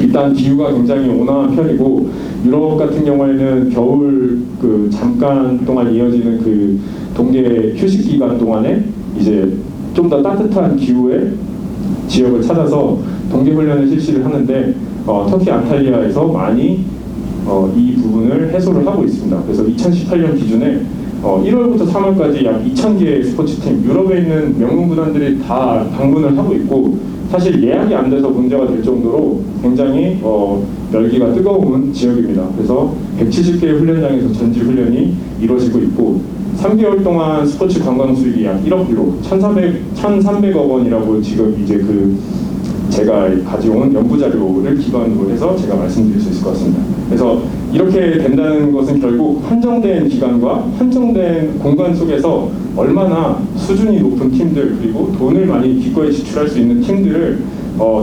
일단 기후가 굉장히 온화한 편이고, 유럽 같은 경우에는 겨울 그 잠깐 동안 이어지는 그 동계 휴식 기간 동안에 이제 좀 더 따뜻한 기후의 지역을 찾아서 동계 훈련을 실시를 하는데, 터키 안탈리아에서 많이 이 부분을 해소를 하고 있습니다. 그래서 2018년 기준에 1월부터 3월까지 약 2,000개의 스포츠팀, 유럽에 있는 명문 구단들이 다 방문을 하고 있고, 사실 예약이 안 돼서 문제가 될 정도로 굉장히 열기가 뜨거운 지역입니다. 그래서 170개의 훈련장에서 전지 훈련이 이루어지고 있고, 3개월 동안 스포츠 관광 수익이 약 1억 유로, 1,300억 원이라고 지금 이제 제가 가져온 연구 자료를 기반으로 해서 제가 말씀드릴 수 있을 것 같습니다. 그래서 이렇게 된다는 것은 결국 한정된 기간과 한정된 공간 속에서 얼마나 수준이 높은 팀들, 그리고 돈을 많이 기꺼이 지출할 수 있는 팀들을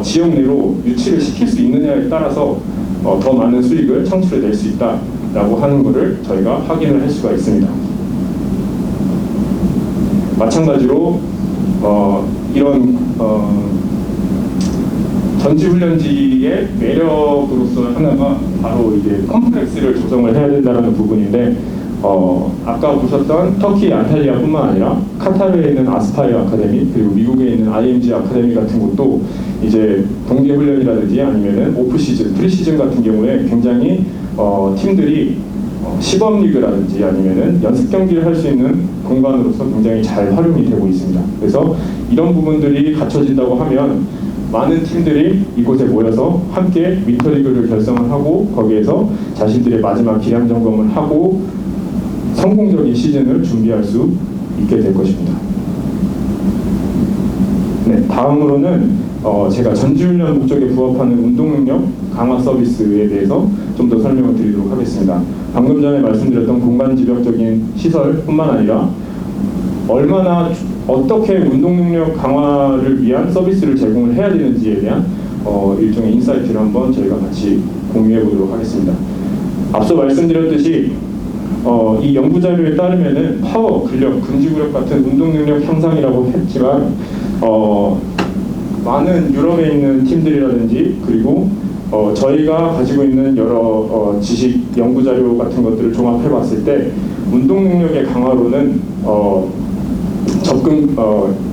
지역 내로 유치를 시킬 수 있느냐에 따라서 더 많은 수익을 창출해낼 수 있다라고 하는 것을 저희가 확인을 할 수가 있습니다. 마찬가지로 이런 전지훈련지의 매력으로서 하나가 바로 이제 컴플렉스를 조성을 해야 된다는 부분인데, 아까 보셨던 터키 안탈리아뿐만 아니라 카타르에 있는 아스파이어 아카데미, 그리고 미국에 있는 IMG 아카데미 같은 곳도 이제 동계 훈련이라든지 아니면은 오프 시즌, 프리 시즌 같은 경우에 굉장히 팀들이 시범 리그라든지 아니면은 연습 경기를 할 수 있는 공간으로서 굉장히 잘 활용이 되고 있습니다. 그래서 이런 부분들이 갖춰진다고 하면 많은 팀들이 이곳에 모여서 함께 윈터리그를 결성을 하고, 거기에서 자신들의 마지막 기량 점검을 하고 성공적인 시즌을 준비할 수 있게 될 것입니다. 네, 다음으로는 제가 전지훈련 목적에 부합하는 운동능력 강화 서비스에 대해서 좀 더 설명을 드리도록 하겠습니다. 방금 전에 말씀드렸던 공간지역적인 시설뿐만 아니라 얼마나 어떻게 운동능력 강화를 위한 서비스를 제공을 해야 되는지에 대한 일종의 인사이트를 한번 저희가 같이 공유해 보도록 하겠습니다. 앞서 말씀드렸듯이 이 연구 자료에 따르면은 파워, 근력, 근지구력 같은 운동능력 향상이라고 했지만 많은 유럽에 있는 팀들이라든지 그리고 저희가 가지고 있는 여러 지식, 연구 자료 같은 것들을 종합해 봤을 때 운동 능력의 강화로는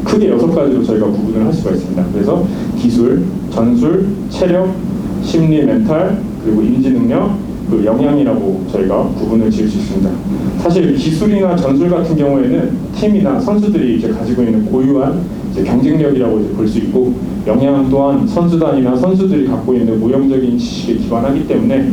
크게 6가지로 저희가 구분을 할 수가 있습니다. 그래서 기술, 전술, 체력, 심리, 멘탈, 그리고 인지 능력, 그 영양이라고 저희가 구분을 지을 수 있습니다. 사실 기술이나 전술 같은 경우에는 팀이나 선수들이 이제 가지고 있는 고유한 이제 경쟁력이라고 이제 볼 수 있고, 영양 또한 선수단이나 선수들이 갖고 있는 모형적인 지식에 기반하기 때문에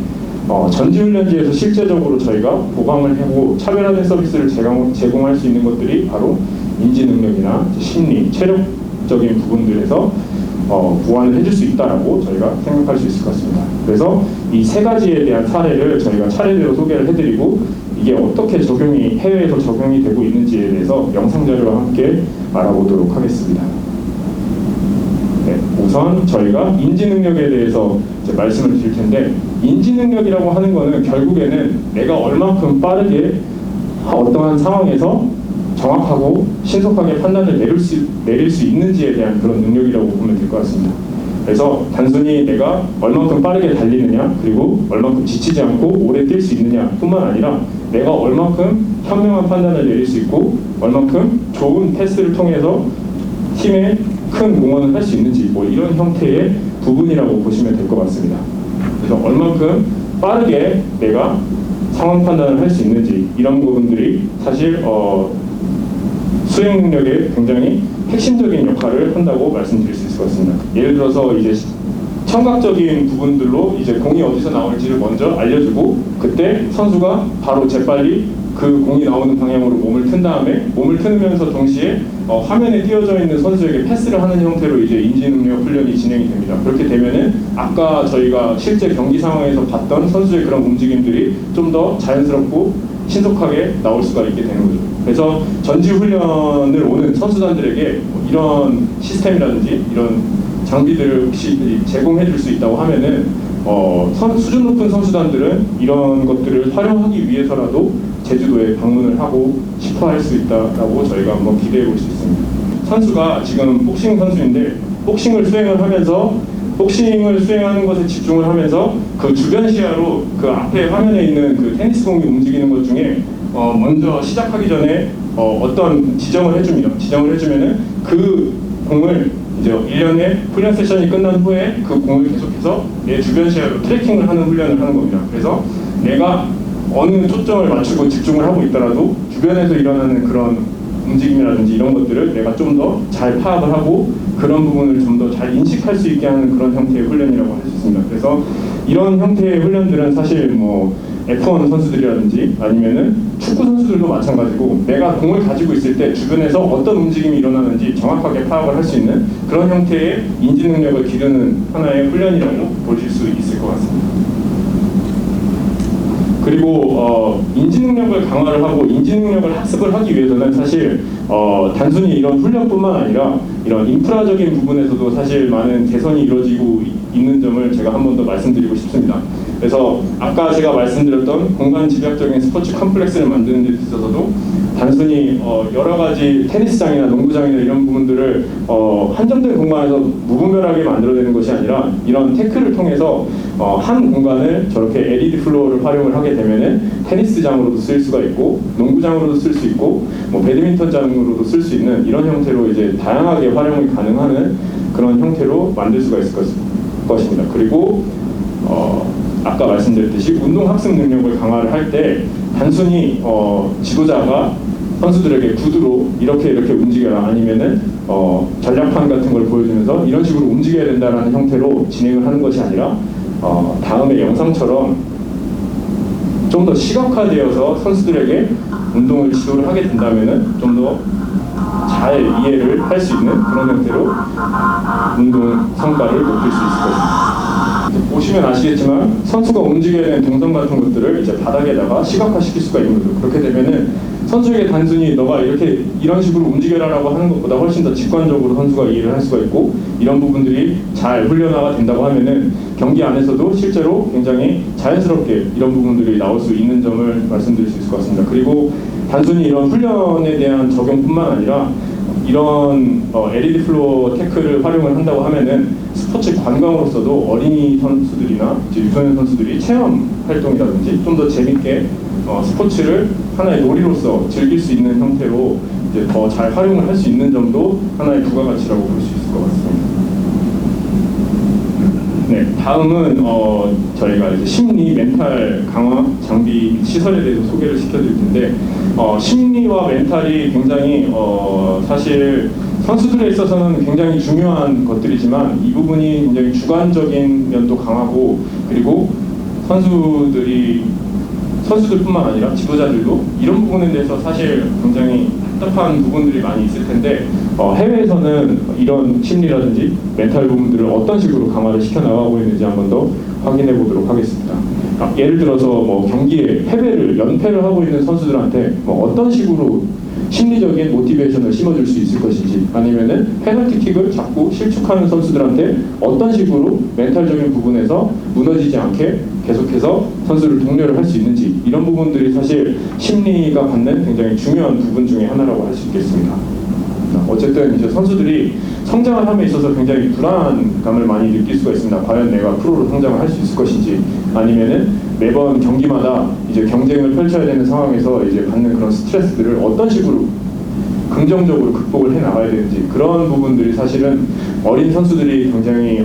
전지훈련지에서 실제적으로 저희가 보강을 하고 차별화된 서비스를 제공할 수 있는 것들이 바로 인지 능력이나 심리, 체력적인 부분들에서 보완을 해줄 수 있다라고 저희가 생각할 수 있을 것 같습니다. 그래서 이 3가지에 대한 사례를 저희가 차례대로 소개를 해드리고, 이게 어떻게 해외에서 적용이 되고 있는지에 대해서 영상 자료와 함께 알아보도록 하겠습니다. 네, 우선 저희가 인지 능력에 대해서 이제 말씀을 드릴 텐데, 인지 능력이라고 하는 거는 결국에는 내가 얼만큼 빠르게 어떠한 상황에서 정확하고 신속하게 판단을 내릴 수 있는지에 대한 그런 능력이라고 보면 될 것 같습니다. 그래서 단순히 내가 얼만큼 빠르게 달리느냐, 그리고 얼만큼 지치지 않고 오래 뛸 수 있느냐 뿐만 아니라 내가 얼만큼 현명한 판단을 내릴 수 있고 얼만큼 좋은 패스를 통해서 팀에 큰 공헌을 할 수 있는지, 뭐 이런 형태의 부분이라고 보시면 될 것 같습니다. 그래서 얼만큼 빠르게 내가 상황 판단을 할 수 있는지, 이런 부분들이 사실 수행 능력에 굉장히 핵심적인 역할을 한다고 말씀드릴 수 있을 것 같습니다. 예를 들어서 이제 청각적인 부분들로 이제 공이 어디서 나올지를 먼저 알려주고, 그때 선수가 바로 재빨리 그 공이 나오는 방향으로 몸을 튼 다음에 몸을 트면서 동시에 화면에 띄어져 있는 선수에게 패스를 하는 형태로 이제 인지 능력 훈련이 진행이 됩니다. 그렇게 되면은 아까 저희가 실제 경기 상황에서 봤던 선수의 그런 움직임들이 좀 더 자연스럽고 신속하게 나올 수가 있게 되는 거죠. 그래서 전지 훈련을 오는 선수단들에게 이런 시스템이라든지 이런 장비들을 혹시 제공해 줄 수 있다고 하면은 수준 높은 선수단들은 이런 것들을 활용하기 위해서라도 제주도에 방문을 하고 싶어 할 수 있다라고 저희가 한번 기대해 볼 수 있습니다. 선수가 지금 복싱 선수인데 복싱을 수행하는 것에 집중을 하면서 그 주변 시야로 그 앞에 화면에 있는 그 테니스 공이 움직이는 것 중에 먼저 시작하기 전에 어떤 지정을 해주면은 그 공을 이제 1년의 훈련 세션이 끝난 후에 그 공을 계속해서 내 주변 시야로 트래킹을 하는 훈련을 하는 겁니다. 그래서 내가 어느 초점을 맞추고 집중을 하고 있더라도 주변에서 일어나는 그런 움직임이라든지 이런 것들을 내가 좀 더 잘 파악을 하고 그런 부분을 좀 더 잘 인식할 수 있게 하는 그런 형태의 훈련이라고 할 수 있습니다. 그래서 이런 형태의 훈련들은 사실 뭐 F1 선수들이라든지 아니면은 축구 선수들도 마찬가지고, 내가 공을 가지고 있을 때 주변에서 어떤 움직임이 일어나는지 정확하게 파악을 할 수 있는 그런 형태의 인지 능력을 기르는 하나의 훈련이라고 보실 수 있을 것 같습니다. 그리고 인지 능력을 강화를 하고 인지 능력을 학습을 하기 위해서는 사실 단순히 이런 훈련뿐만 아니라 이런 인프라적인 부분에서도 사실 많은 개선이 이루어지고 있는 점을 제가 한 번 더 말씀드리고 싶습니다. 그래서 아까 제가 말씀드렸던 공간 집약적인 스포츠 컴플렉스를 만드는 데 있어서도 단순히 여러 가지 테니스장이나 농구장이나 이런 부분들을 한정된 공간에서 무분별하게 만들어내는 것이 아니라 이런 테크를 통해서 한 공간을 저렇게 LED 플로어를 활용을 하게 되면은 테니스장으로도 쓸 수가 있고 농구장으로도 쓸 수 있고 뭐 배드민턴장으로도 쓸 수 있는 이런 형태로 이제 다양하게 활용이 가능한 그런 형태로 만들 수가 있을 것입니다. 그리고 아까 말씀드렸듯이 운동 학습 능력을 강화를 할 때 단순히 지도자가 선수들에게 구두로 이렇게 움직여라, 아니면은 전략판 같은 걸 보여주면서 이런 식으로 움직여야 된다라는 형태로 진행을 하는 것이 아니라 다음의 영상처럼 좀 더 시각화되어서 선수들에게 운동을 지도를 하게 된다면은 좀 더 잘 이해를 할 수 있는 그런 형태로 운동 성과를 높일 수 있을 것입니다. 보시면 아시겠지만 선수가 움직여야 되는 동선 같은 것들을 이제 바닥에다가 시각화시킬 수가 있는 거죠. 그렇게 되면은 선수에게 단순히 너가 이런 식으로 움직여라라고 하는 것보다 훨씬 더 직관적으로 선수가 이해를 할 수가 있고, 이런 부분들이 잘 훈련화가 된다고 하면은 경기 안에서도 실제로 굉장히 자연스럽게 이런 부분들이 나올 수 있는 점을 말씀드릴 수 있을 것 같습니다. 그리고 단순히 이런 훈련에 대한 적용뿐만 아니라 이런 LED 플로어 테크를 활용을 한다고 하면은 스포츠 관광으로서도 어린이 선수들이나 이제 유소년 선수들이 체험 활동이라든지 좀 더 재밌게 스포츠를 하나의 놀이로서 즐길 수 있는 형태로 이제 더 잘 활용을 할 수 있는 점도 하나의 부가가치라고 볼 수 있을 것 같습니다. 네, 다음은 저희가 이제 심리, 멘탈 강화 장비 시설에 대해서 소개를 시켜드릴 텐데 심리와 멘탈이 굉장히 사실 선수들에 있어서는 굉장히 중요한 것들이지만 이 부분이 굉장히 주관적인 면도 강하고 그리고 선수들뿐만 아니라 지도자들도 이런 부분에 대해서 사실 굉장히 답답한 부분들이 많이 있을 텐데 해외에서는 이런 심리라든지 멘탈 부분들을 어떤 식으로 강화를 시켜나가고 있는지 한번 더 확인해 보도록 하겠습니다. 예를 들어서 뭐 경기에 연패를 하고 있는 선수들한테 뭐 어떤 식으로 심리적인 모티베이션을 심어줄 수 있을 것인지 아니면은 페널티킥을 자꾸 실축하는 선수들한테 어떤 식으로 멘탈적인 부분에서 무너지지 않게 계속해서 선수를 독려를 할 수 있는지 이런 부분들이 사실 심리가 갖는 굉장히 중요한 부분 중에 하나라고 할 수 있겠습니다. 어쨌든 이제 선수들이 성장을 함에 있어서 굉장히 불안감을 많이 느낄 수가 있습니다. 과연 내가 프로로 성장을 할 수 있을 것인지 아니면은 매번 경기마다 이제 경쟁을 펼쳐야 되는 상황에서 이제 받는 그런 스트레스들을 어떤 식으로 긍정적으로 극복을 해 나가야 되는지 그런 부분들이 사실은 어린 선수들이 굉장히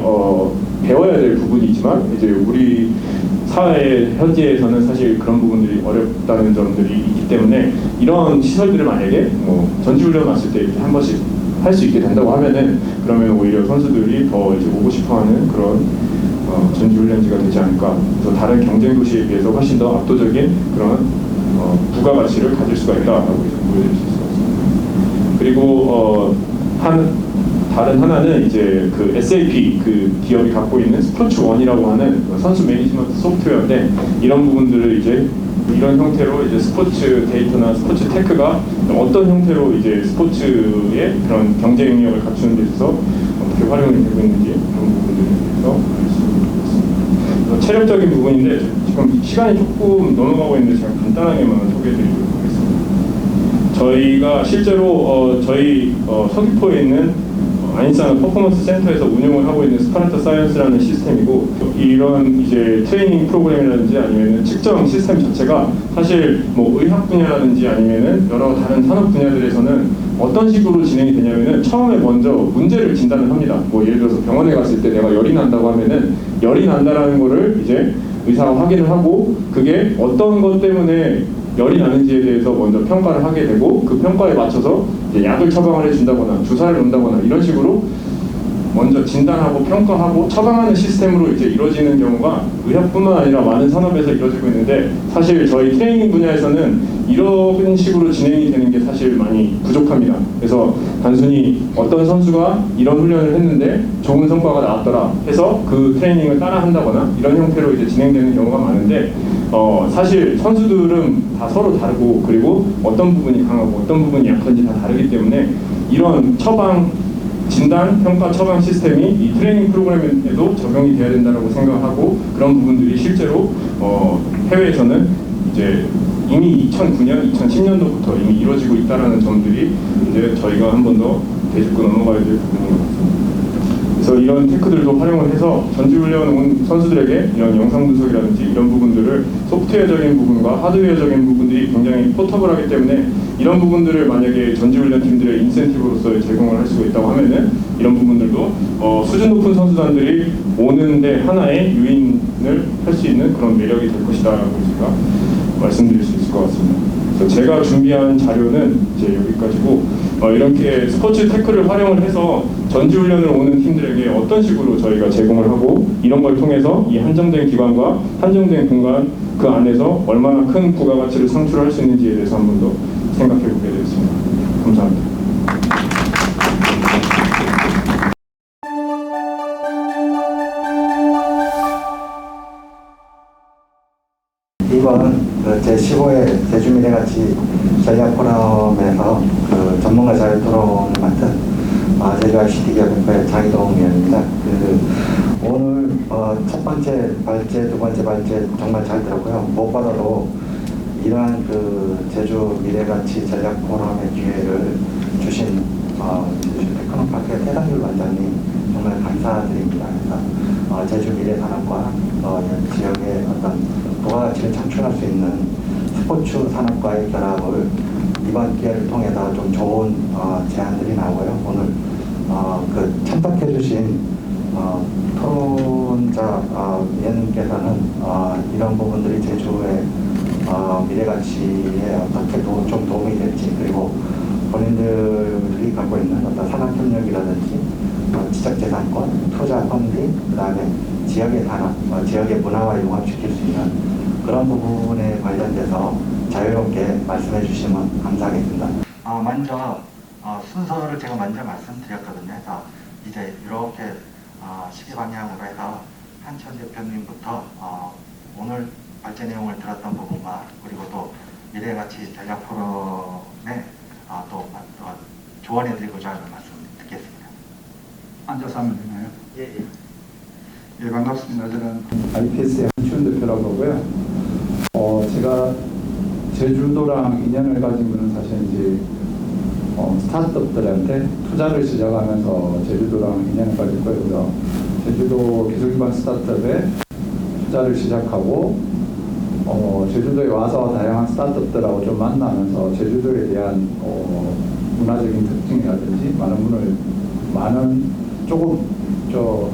배워야 될 부분이지만 이제 우리 사회 현지에서는 사실 그런 부분들이 어렵다는 점들이 있기 때문에 이런 시설들을 만약에 전지훈련 왔을 때 이렇게 한 번씩 할 수 있게 된다고 하면은 그러면 오히려 선수들이 더 이제 오고 싶어하는 그런 전지훈련지가 되지 않을까. 그래서 다른 경쟁 도시에 비해서 훨씬 더 압도적인 그런 부가가치를 가질 수가 있다라고 이제 보여드릴 수 있을 것 같습니다. 그리고 다른 하나는 이제 그 SAP 그 기업이 갖고 있는 스포츠원이라고 하는 선수 매니지먼트 소프트웨어인데 이런 부분들을 이제 이런 형태로 이제 스포츠 데이터나 스포츠 테크가 어떤 형태로 이제 스포츠의 그런 경쟁력을 갖추는 데 있어서 어떻게 활용이 되고 있는지 그런 부분들에 대해서 알 수 있습니다. 체력적인 부분인데 지금 시간이 조금 넘어가고 있는데 제가 간단하게만 소개해드리도록 하겠습니다. 저희가 실제로 저희 서귀포에 있는 아인슈타인 퍼포먼스 센터에서 운영을 하고 있는 스파르타 사이언스라는 시스템이고 이런 이제 트레이닝 프로그램이라든지 아니면은 측정 시스템 자체가 사실 뭐 의학 분야라든지 아니면은 여러 다른 산업 분야들에서는 어떤 식으로 진행이 되냐면은 처음에 먼저 문제를 진단을 합니다. 뭐 예를 들어서 병원에 갔을 때 내가 열이 난다고 하면은 열이 난다라는 거를 이제 의사가 확인을 하고 그게 어떤 것 때문에 열이 나는지에 대해서 먼저 평가를 하게 되고 그 평가에 맞춰서 이제 약을 처방을 해준다거나 주사를 놓는다거나 이런 식으로 먼저 진단하고 평가하고 처방하는 시스템으로 이제 이루어지는 경우가 의학뿐만 아니라 많은 산업에서 이루어지고 있는데 사실 저희 트레이닝 분야에서는 이런 식으로 진행이 되는 게 사실 많이 부족합니다. 그래서 단순히 어떤 선수가 이런 훈련을 했는데 좋은 성과가 나왔더라 해서 그 트레이닝을 따라 한다거나 이런 형태로 이제 진행되는 경우가 많은데 사실 선수들은 다 서로 다르고 그리고 어떤 부분이 강하고 어떤 부분이 약한지 다 다르기 때문에 이런 처방 진단, 평가, 처방 시스템이 이 트레이닝 프로그램에도 적용이 돼야 된다고 생각하고 그런 부분들이 실제로 해외에서는 이제 이미 2009년, 2010년도부터 이미 이루어지고 있다는 점들이 이제 저희가 한 번 더 되짚고 넘어가야 될 부분인 것 같습니다. 그래서 이런 테크들도 활용을 해서 전지훈련 온 선수들에게 이런 영상 분석이라든지 이런 부분들을 소프트웨어적인 부분과 하드웨어적인 부분들이 굉장히 포터블하기 때문에 이런 부분들을 만약에 전지훈련 팀들의 인센티브로서 제공을 할 수가 있다고 하면은 이런 부분들도 수준 높은 선수단들이 오는데 하나의 유인을 할 수 있는 그런 매력이 될 것이다라고 제가 말씀드릴 수 있을 것 같습니다. 그래서 제가 준비한 자료는 이제 여기까지고 이렇게 스포츠 태클을 활용을 해서 전지훈련을 오는 팀들에게 어떤 식으로 저희가 제공을 하고 이런 걸 통해서 이 한정된 기관과 한정된 공간 그 안에서 얼마나 큰 부가가치를 창출할 수 있는지에 대해서 한 번 더 생각해 보게 되겠습니다. 감사합니다.
이번 제15회 제주미래가치 전략포럼에서 그 전문가 자유 토론을 맡은 제주 ICT 기업인과의 장희동 위원입니다. 오늘 첫 번째 발제, 두 번째 발제 정말 잘 들었고요. 무엇보다도 이러한 그 제주 미래가치 전략포럼의 기회를 주신 제주 테크노파크의 태상률 원장님 정말 감사드립니다. 그래서 제주 미래 산업과 이런 지역의 어떤 부가가치를 창출할 수 있는 스포츠 산업과의 결합을 이번 기회를 통해서 좀 좋은 제안들이 나오고요. 오늘 그 참석해주신 토론자 위원님께서는 이런 부분들이 제주의 미래가치에 어떻게 좀 도움이 될지, 그리고 본인들이 갖고 있는 어떤 산업협력이라든지 지적재산권, 투자 펀딩, 그 다음에 지역의 산업, 지역의 문화와 융합시킬 수 있는 그런 부분에 관련돼서 자유롭게 말씀해 주시면 감사하겠습니다. 먼저 순서를 제가 먼저 말씀드렸거든요. 그래서 이제 이렇게 시기 방향으로 해서 한천 대표님부터 오늘 발제 내용을 들었던 부분과, 그리고 또 미래가치 전략 포럼에 또 조언해드리고자 하는 말씀 듣겠습니다.
앉아서 하면 되나요?
예.
예, 반갑습니다. 저는 IPS의 한치훈 대표라고 하고요. 제가 제주도랑 인연을 가진 분은 사실 이제 스타트업들한테 투자를 시작하면서 제주도랑 인연을 가질 거예요. 그래서 제주도 기술기반 스타트업에 투자를 시작하고 제주도에 와서 다양한 스타트업들하고 좀 만나면서 제주도에 대한 문화적인 특징이라든지 많은 조금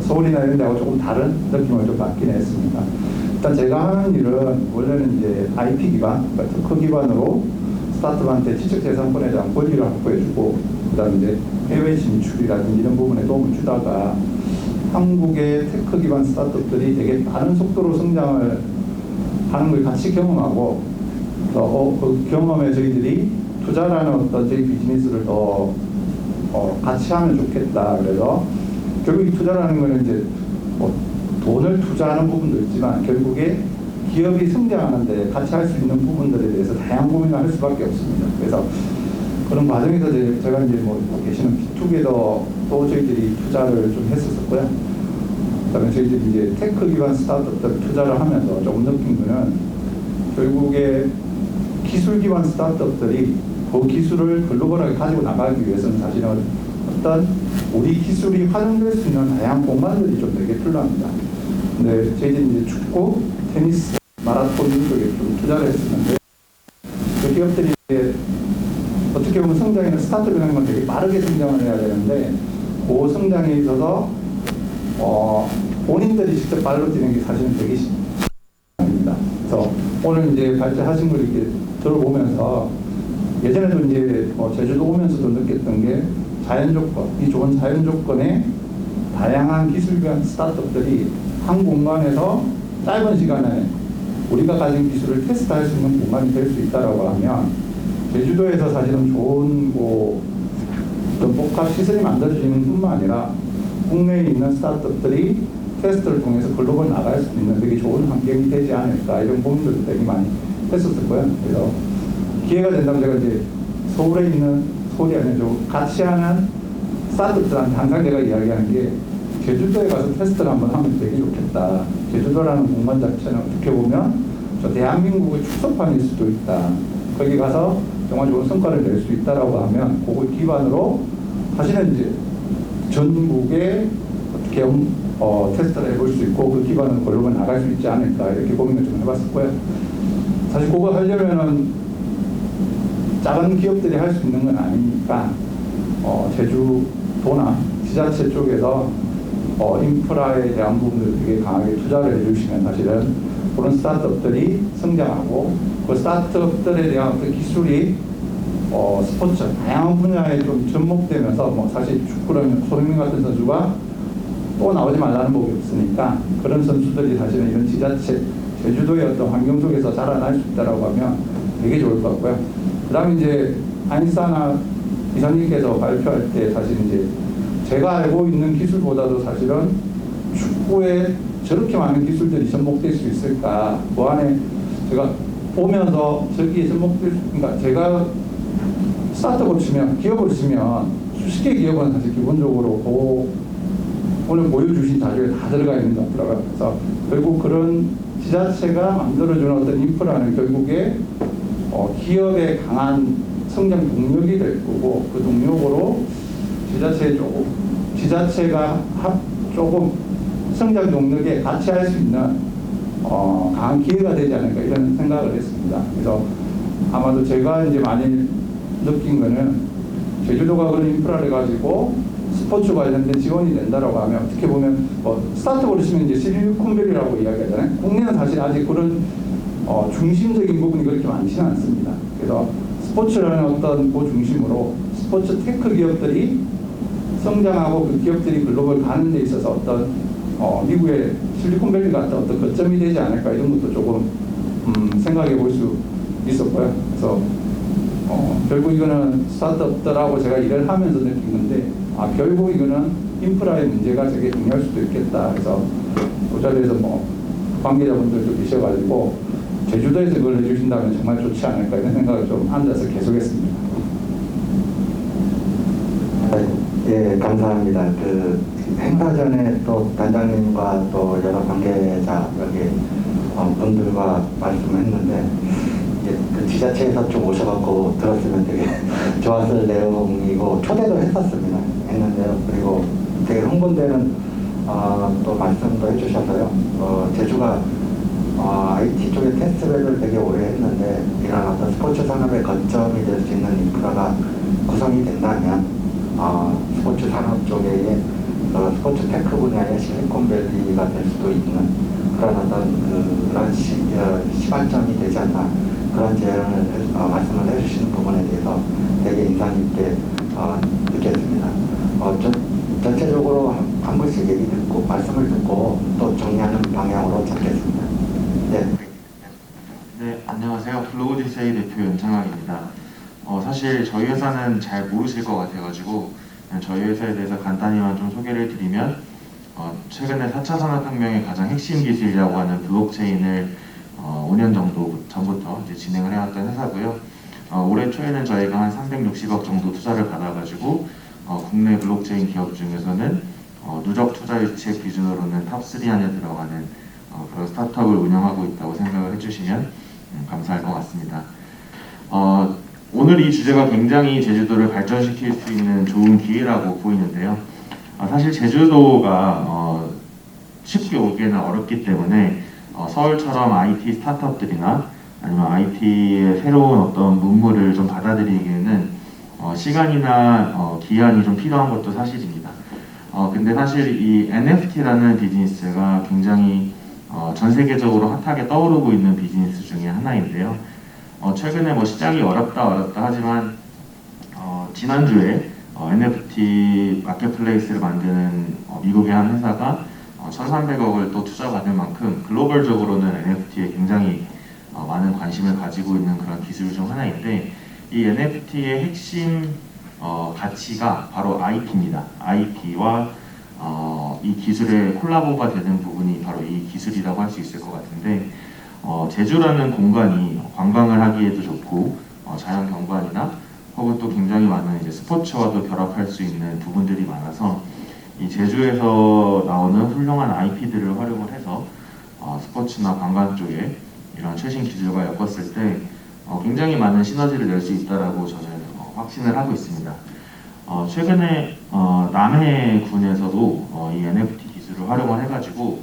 서울이나 이런 데하고 조금 다른 느낌을 좀 받긴 했습니다. 일단 제가 하는 일은 원래는 이제 IP 기반, 그러니까 특허 기반으로 스타트업한테 지적재산권에 대한 권리를 확보해주고, 그 다음에 이제 해외 진출이라든지 이런 부분에 도움을 주다가 한국의 테크 기반 스타트업들이 되게 빠른 속도로 성장을 하는 걸 같이 경험하고, 그 경험에 저희들이 투자라는 어떤 저희 비즈니스를 더 같이 하면 좋겠다. 그래서 결국 이 투자라는 거는 이제 돈을 투자하는 부분도 있지만 결국에 기업이 성장하는데 같이 할 수 있는 부분들에 대해서 다양한 고민을 할 수밖에 없습니다. 그래서 그런 과정에서 제가 이제 계시는 비투게더 또 저희들이 투자를 좀 했었고요. 그다음에 저희들이 이제 테크 기반 스타트업들 투자를 하면서 조금 느낀 거는 결국에 기술 기반 스타트업들이 그 기술을 글로벌하게 가지고 나가기 위해서는 사실은 어떤 우리 기술이 활용될 수 있는 다양한 공간들이 좀 되게 필요합니다. 근데 저희들이 이제 축구, 테니스, 마라톤 쪽에 좀 투자를 했었는데 그 기업들이 이제 어떻게 보면 성장에는 스타트업이라는 건 되게 빠르게 성장을 해야 되는데 그 성장에 있어서 본인들이 직접 발로 뛰는 게 사실은 되게 쉽습니다. 그래서 오늘 이제 발제하신 걸 이렇게 들어보면서 예전에도 이제 제주도 오면서도 느꼈던 게 이 좋은 자연 조건에 다양한 기술 기반 스타트업들이 한 공간에서 짧은 시간에 우리가 가진 기술을 테스트할 수 있는 공간이 될 수 있다라고 하면 제주도에서 사실은 좋은 어떤 복합 시설이 만들어지는 뿐만 아니라 국내에 있는 스타트업들이 테스트를 통해서 글로벌 나갈 수 있는 되게 좋은 환경이 되지 않을까, 이런 고민들도 되게 많이 했었고요. 그래서 기회가 된다면 제가 이제 서울이 아니죠. 같이 하는 스타트업들한테 항상 제가 이야기하는 게 제주도에 가서 테스트를 한번 하면 되게 좋겠다. 제주도라는 공간 자체는 어떻게 보면 저 대한민국의 축소판일 수도 있다. 거기 가서 정말 좋은 성과를 낼 수 있다라고 하면 그걸 기반으로 사실은 이제 전국에 어떻게 테스트를 해볼 수 있고 그 기반으로 글로벌 나갈 수 있지 않을까, 이렇게 고민을 좀 해봤었고요. 사실 그거 하려면은 작은 기업들이 할 수 있는 건 아니니까 제주도나 지자체 쪽에서 인프라에 대한 부분들 되게 강하게 투자를 해주시면 사실은 그런 스타트업들이 성장하고 그 스타트업들에 대한 어떤 기술이 스포츠 다양한 분야에 좀 접목되면서 사실 축구라면 손흥민 같은 선수가 또 나오지 말라는 법이 없으니까 그런 선수들이 사실은 이런 지자체 제주도의 어떤 환경 속에서 자라날 수 있다라고 하면 되게 좋을 것 같고요. 그 다음에 이제 안희사나 이사님께서 발표할 때 사실 이제 제가 알고 있는 기술보다도 사실은 축구에 저렇게 많은 기술들이 접목될 수 있을까, 그 안에 제가 보면서 저기에 그러니까 제가 스타트업을 치면, 기업을 치면 수십 개 기업은 사실 기본적으로 오늘 보여주신 자료에 다 들어가 있는 것 같더라고요. 그래서 결국 그런 지자체가 만들어주는 어떤 인프라는 결국에 기업의 강한 성장 동력이 될 거고, 그 동력으로 지자체가 조금 성장 동력에 같이 할 수 있는 강한 기회가 되지 않을까 이런 생각을 했습니다. 그래서 아마도 제가 이제 많이 느낀 거는 제주도가 그런 인프라를 가지고 스포츠 관련된 지원이 된다라고 하면 어떻게 보면 스타트업으로 치면 이제 실리콘밸리라고 이야기하잖아요. 국내는 사실 아직 그런 중심적인 부분이 그렇게 많지는 않습니다. 그래서 스포츠라는 어떤 그 중심으로 스포츠 테크 기업들이 성장하고 그 기업들이 글로벌 가는 데 있어서 어떤 미국의 실리콘밸리 같은 어떤 거점이 되지 않을까 이런 것도 조금 생각해 볼 수 있었고요. 그래서 결국 이거는 스타트업들하고 제가 일을 하면서 느낀 건데 결국 이거는 인프라의 문제가 되게 중요할 수도 있겠다. 그래서 그 자리에서 관계자분들도 계셔가지고 제주도에서 그걸 해주신다면 정말 좋지 않을까 이런 생각을 좀 앉아서 계속했습니다.
예, 감사합니다. 행사 전에 또 단장님과 또 여러 관계자 여기 분들과 말씀했는데 그 지자체에서 좀 오셔갖고 들었으면 되게 좋았을 내용이고 초대도 했는데요. 그리고 되게 흥분되는 또 말씀도 해주셔서요. 제주가 IT 쪽에 테스트벨을 되게 오래 했는데 이런 어떤 스포츠 산업의 거점이 될 수 있는 인프라가 구성이 된다면 스포츠 산업 쪽에 스포츠 테크 분야의 실리콘밸리가 될 수도 있는 그런 어떤 그런 시발점이 되지 않나 그런 제안을 말씀을 해주시는 부분에 대해서 되게 인상 깊게 느꼈습니다. 전체적으로 한 분씩 얘기 듣고 말씀을 듣고 또 정리하는 방향으로 잡겠습니다.
네, 안녕하세요. 글로벌디세이 대표 연창학입니다. 사실 저희 회사는 잘 모르실 것 같아가지고 저희 회사에 대해서 간단히만 좀 소개를 드리면 최근에 4차 산업혁명의 가장 핵심 기술이라고 하는 블록체인을 5년 정도 전부터 이제 진행을 해왔던 회사고요. 올해 초에는 저희가 한 360억 정도 투자를 받아가지고 국내 블록체인 기업 중에서는 누적 투자 유치액 기준으로는 탑3 안에 들어가는 그런 스타트업을 운영하고 있다고 생각을 해주시면 감사할 것 같습니다. 오늘 이 주제가 굉장히 제주도를 발전시킬 수 있는 좋은 기회라고 보이는데요. 사실 제주도가 쉽게 오기에는 어렵기 때문에 서울처럼 IT 스타트업들이나 아니면 IT의 새로운 어떤 문물을 좀 받아들이기에는 시간이나 기한이 좀 필요한 것도 사실입니다. 근데 사실 이 NFT라는 비즈니스가 굉장히 전 세계적으로 핫하게 떠오르고 있는 비즈니스 중에 하나인데요. 최근에 시장이 어렵다 하지만 지난주에 NFT 마켓플레이스를 만드는 미국의 한 회사가 1,300억을 또 투자받을 만큼 글로벌적으로는 NFT에 굉장히 많은 관심을 가지고 있는 그런 기술 중 하나인데 이 NFT의 핵심 가치가 바로 IP입니다. IP와 이 기술의 콜라보가 되는 부분이 바로 이 기술이라고 할 수 있을 것 같은데 제주라는 공간이 관광을 하기에도 좋고 자연 경관이나 혹은 또 굉장히 많은 이제 스포츠와도 결합할 수 있는 부분들이 많아서 이 제주에서 나오는 훌륭한 IP들을 활용을 해서 스포츠나 관광 쪽에 이런 최신 기술과 엮었을 때 굉장히 많은 시너지를 낼 수 있다라고 저는 확신을 하고 있습니다. 최근에 남해군에서도 이 NFT 기술을 활용을 해가지고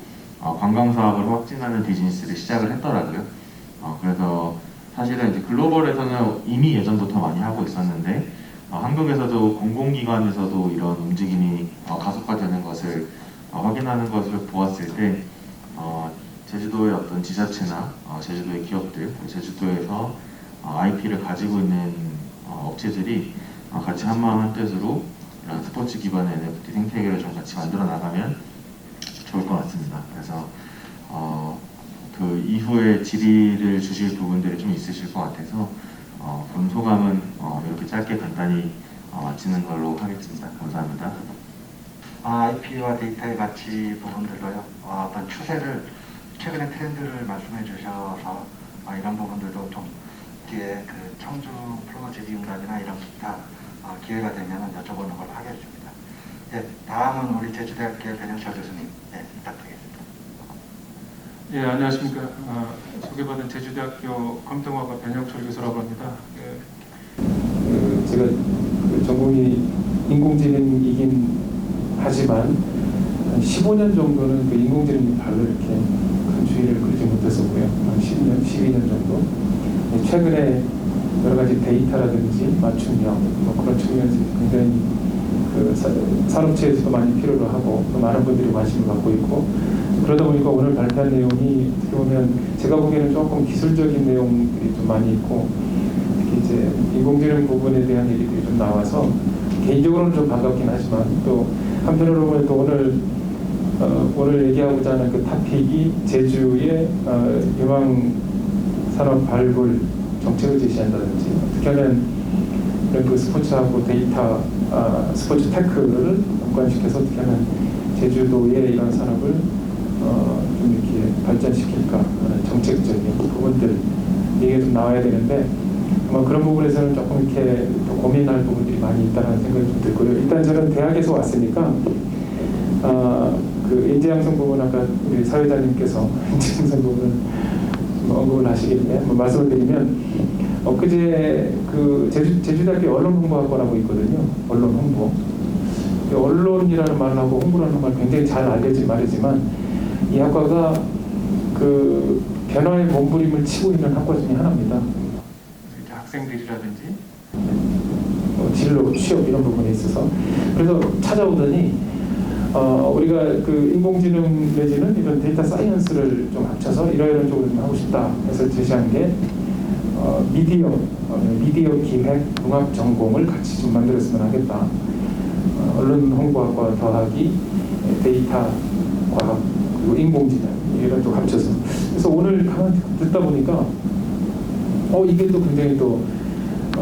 관광 사업을 확진하는 비즈니스를 시작을 했더라고요. 그래서 사실은 이제 글로벌에서는 이미 예전부터 많이 하고 있었는데 한국에서도 공공기관에서도 이런 움직임이 가속화되는 것을 확인하는 것을 보았을 때 제주도의 어떤 지자체나 제주도의 기업들, 제주도에서 IP를 가지고 있는 업체들이 같이 한마음 한뜻으로 이런 스포츠 기반의 NFT 생태계를 좀 같이 만들어 나가면 좋을 것 같습니다. 그래서 그 이후에 질의를 주실 부분들이 좀 있으실 것 같아서 본 소감은 이렇게 짧게 간단히 마치는 걸로 하겠습니다. 감사합니다.
IP와 데이터의 가치 부분들로요. 어떤 추세를 최근의 트렌드를 말씀해 주셔서 이런 부분들도 좀 뒤에 그 청주 프로젝트 이용단이나 이런 기타 기회가 되면 여쭤보는 걸로 하겠습니다. 예, 다음은 우리 제주대학교 변영철 교수님 부탁드리겠습니다.
예, 안녕하십니까. 소개받은 제주대학교 검정화과 변영철 교수라고 합니다.
제가 전공이
인공지능이긴 하지만 한 15년 정도는 그 인공지능이 별로 이렇게 큰 주의를 끌지 못했었고요. 한 10년, 12년 정도. 최근에 여러 가지 데이터라든지 맞춤형 뭐 그런 측면에서 굉장히 그 산업체에서도 많이 필요로 하고 또 많은 분들이 관심을 갖고 있고, 그러다 보니까 오늘 발표한 내용이 어떻게 보면 제가 보기에는 조금 기술적인 내용들이 좀 많이 있고, 특히 이제 인공지능 부분에 대한 얘기들이 좀 나와서 개인적으로는 좀 반갑긴 하지만, 또 한편으로 보면 또 오늘 얘기하고자 하는 그 토픽이 제주의 유망 산업 발굴 정책을 제시한다든지, 어떻게 하면 이런 그 스포츠하고 데이터, 스포츠 테크를 연관시켜서 어떻게 하면 제주도의 이런 산업을 좀 이렇게 발전시킬까 하는 정책적인 부분들 얘기가 좀 나와야 되는데, 아마 그런 부분에서는 조금 이렇게 또 고민할 부분들이 많이 있다는 생각이 좀 들고요. 일단 저는 대학에서 왔으니까 그 인재양성 부분, 아까 우리 사회자님께서 인재양성 부분을 언급을 하시길래 말씀을 드리면, 엊그제 그 제주대학교 언론홍보학과라고 있거든요. 언론 홍보. 언론이라는 말하고 홍보라는 말 굉장히 잘 알려진 말이지만, 이 학과가 그 변화의 몸부림을 치고 있는 학과 중에 하나입니다. 이렇게 학생들이라든지 진로, 취업 이런 부분에 있어서. 그래서 찾아오더니 우리가 그 인공지능 내지는 이런 데이터 사이언스를 좀 합쳐서 이러이러한 쪽으로 좀 하고 싶다 해서 제시한 게 미디어 기획 융합 전공을 같이 좀 만들었으면 하겠다. 언론 홍보학과 더하기 데이터 과학 그리고 인공지능 이런 쪽 합쳐서. 그래서 오늘 가만히 듣다 보니까 이게 또 굉장히 또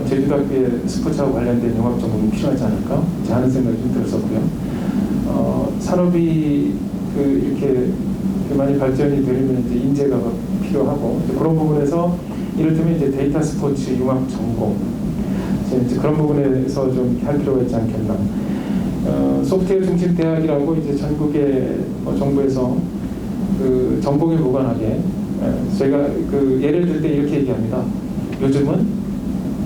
제주대학교의 스포츠하고 관련된 융합 전공이 필요하지 않을까 하는 생각이 좀 들었었고요. 산업이 이렇게 많이 발전이 되려면 이제 인재가 필요하고, 그런 부분에서 이를테면 이제 데이터 스포츠 융합 전공, 이제 그런 부분에서 좀 할 필요가 있지 않겠나. 소프트웨어 중심 대학이라고 이제 전국의 정부에서 그 전공에 무관하게 저희가 그 예를 들 때 이렇게 얘기합니다. 요즘은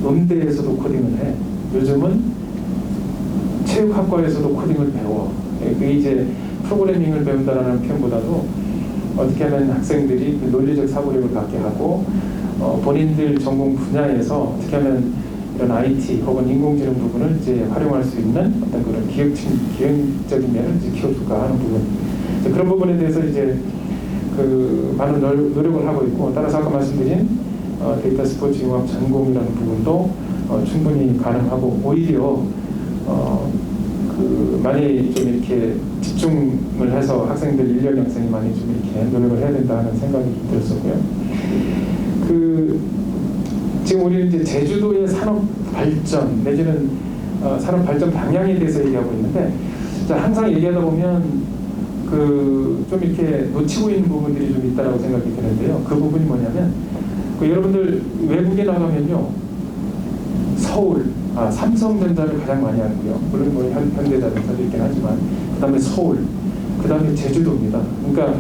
음대에서도 코딩을 해. 요즘은 체육학과에서도 코딩을 배워. 그게 이제 프로그래밍을 배운다라는 표현보다도 어떻게 하면 학생들이 그 논리적 사고력을 갖게 하고, 본인들 전공 분야에서 어떻게 하면 이런 IT 혹은 인공지능 부분을 이제 활용할 수 있는 어떤 그런 기획적인 면을 이제 키워줄까 하는 부분. 그런 부분에 대해서 이제 그 많은 노력을 하고 있고, 따라서 아까 말씀드린 데이터 스포츠 융합 전공이라는 부분도 충분히 가능하고, 오히려 그 많이 좀 이렇게 집중을 해서 학생들 인력 양성이 많이 좀 이렇게 노력을 해야 된다는 생각이 좀 들었었고요. 지금 우리 이제 제주도의 산업 발전 내지는 산업 발전 방향에 대해서 얘기하고 있는데, 항상 얘기하다 보면 좀 이렇게 놓치고 있는 부분들이 좀 있다라고 생각이 드는데요. 그 부분이 뭐냐면, 여러분들 외국에 나가면요, 서울, 삼성전자를 가장 많이 하고요. 물론 뭐 현대자동차도 있긴 하지만, 그 다음에 서울, 그 다음에 제주도입니다. 그러니까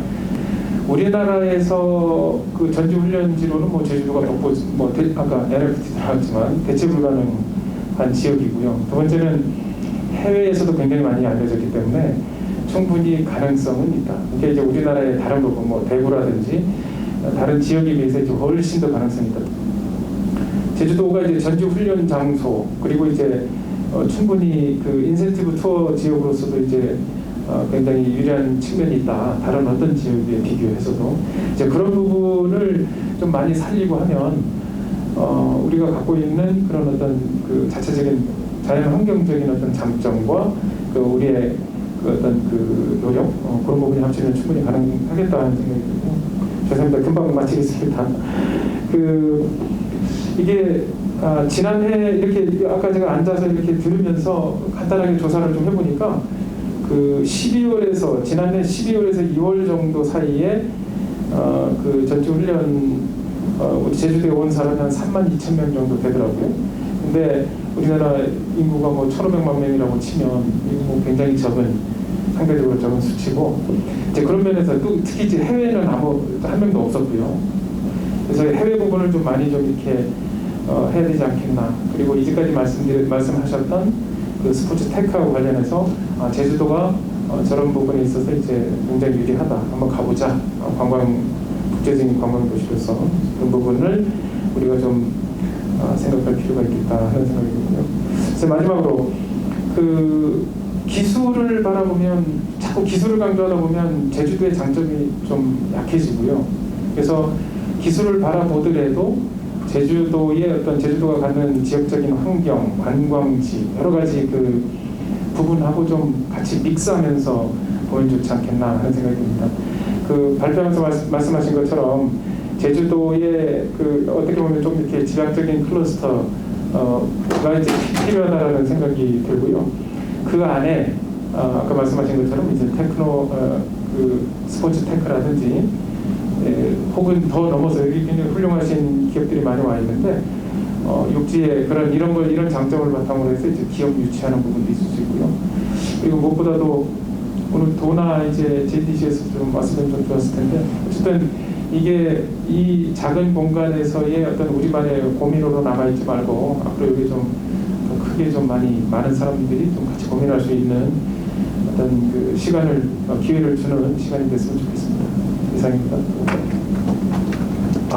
우리나라에서 그 전지훈련지로는 뭐 제주도가 아까 NFT 나왔지만 대체 불가능한 지역이고요. 두 번째는 해외에서도 굉장히 많이 알려졌기 때문에 충분히 가능성은 있다. 그러니까 이제 우리나라의 다른 부분, 뭐 대구라든지 다른 지역에 비해서 이제 훨씬 더 가능성이 있다. 제주도가 이제 전지 훈련 장소, 그리고 이제 충분히 그 인센티브 투어 지역으로서도 이제 굉장히 유리한 측면이 있다. 다른 어떤 지역에 비교해서도 이제 그런 부분을 좀 많이 살리고 하면 우리가 갖고 있는 그런 어떤 그 자체적인 자연 환경적인 어떤 장점과 우리의 어떤 노력 그런 부분이 합치면 충분히 가능하겠다는 생각이 들고, 죄송합니다. 금방 마치겠습니다. 이게 지난해 이렇게 아까 제가 앉아서 이렇게 들으면서 간단하게 조사를 좀 해보니까 지난해 12월에서 2월 정도 사이에 전지훈련 제주도에 온 사람이 한 32,000명 정도 되더라고요. 근데 우리나라 인구가 뭐 1,500만 명이라고 치면 이거 뭐 굉장히 상대적으로 적은 수치고, 이제 그런 면에서 또 특히 이제 해외는 한 명도 없었고요. 그래서 해외 부분을 좀 많이 좀 이렇게 해야 되지 않겠나. 그리고 이제까지 말씀하셨던 그 스포츠 테크하고 관련해서 제주도가 저런 부분에 있어서 이제 굉장히 유리하다. 한번 가보자. 국제적인 관광 도시로서 그런 부분을 우리가 좀 생각할 필요가 있겠다 하는 생각이 들고요. 그래서 마지막으로 그 기술을 바라보면 자꾸 기술을 강조하다 보면 제주도의 장점이 좀 약해지고요. 그래서 기술을 바라보더라도 제주도의 어떤 제주도가 갖는 지역적인 환경, 관광지 여러 가지 그 부분하고 좀 같이 믹스하면서 보면 좋지 않겠나 하는 생각이 듭니다. 그 발표하면서 말씀하신 것처럼 제주도의 그 어떻게 보면 좀 이렇게 지방적인 클러스터가 이제 필요하다라는 생각이 들고요. 그 안에 아까 말씀하신 것처럼 이제 그 스포츠 테크라든지 혹은 더 넘어서 여기 굉장히 훌륭하신 기업들이 많이 와 있는데 육지에 이런 장점을 바탕으로 해서 이제 기업 유치하는 부분도 있을 수 있고요. 그리고 무엇보다도 오늘 도나 이제 JDC에서 좀 왔으면 좀 좋았을 텐데 어쨌든 이게 이 작은 공간에서의 어떤 우리만의 고민으로 남아있지 말고 앞으로 여기 좀 크게 좀 많은 사람들이 좀 같이 고민할 수 있는 어떤 그 기회를 주는 시간이 됐으면 좋겠습니다. 이상입니다.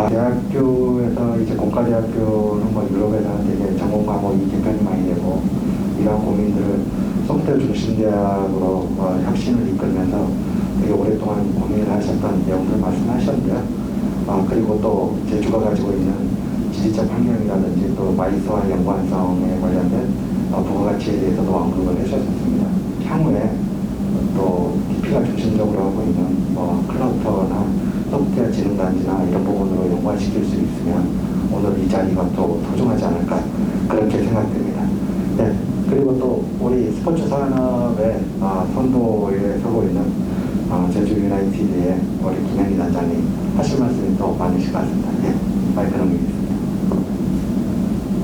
대학교에서 이제 공과대학교는 뭐 유럽에서 되게 전공 과목이 개편이 많이 되고 이런 고민들을 소프트웨어 중심대학으로 혁신을 이끌면서 되게 오랫동안 고민을 하셨던 내용들 말씀하셨는데요. 그리고 또 제주가 가지고 있는 지리적 환경이라든지 또 마이스와 연관성에 관련된 부가가치에 대해서도 언급을 해주셨습니다. 향후에 또 DP가 중심적으로 하고 있는 클러스터나 소프트웨어 진흥단지나 이런 부분으로 연관시킬 수 있으면 오늘 이 자리가 또 소중하지 않을까 그렇게 생각됩니다. 네. 그리고 또 우리 스포츠 산업의 선도에 서고 있는 제주 유나이티드의 우리 김현희 단장님 하실 말씀이 또 많으실 것 같습니다. 네. 마이크 넘기겠습니다.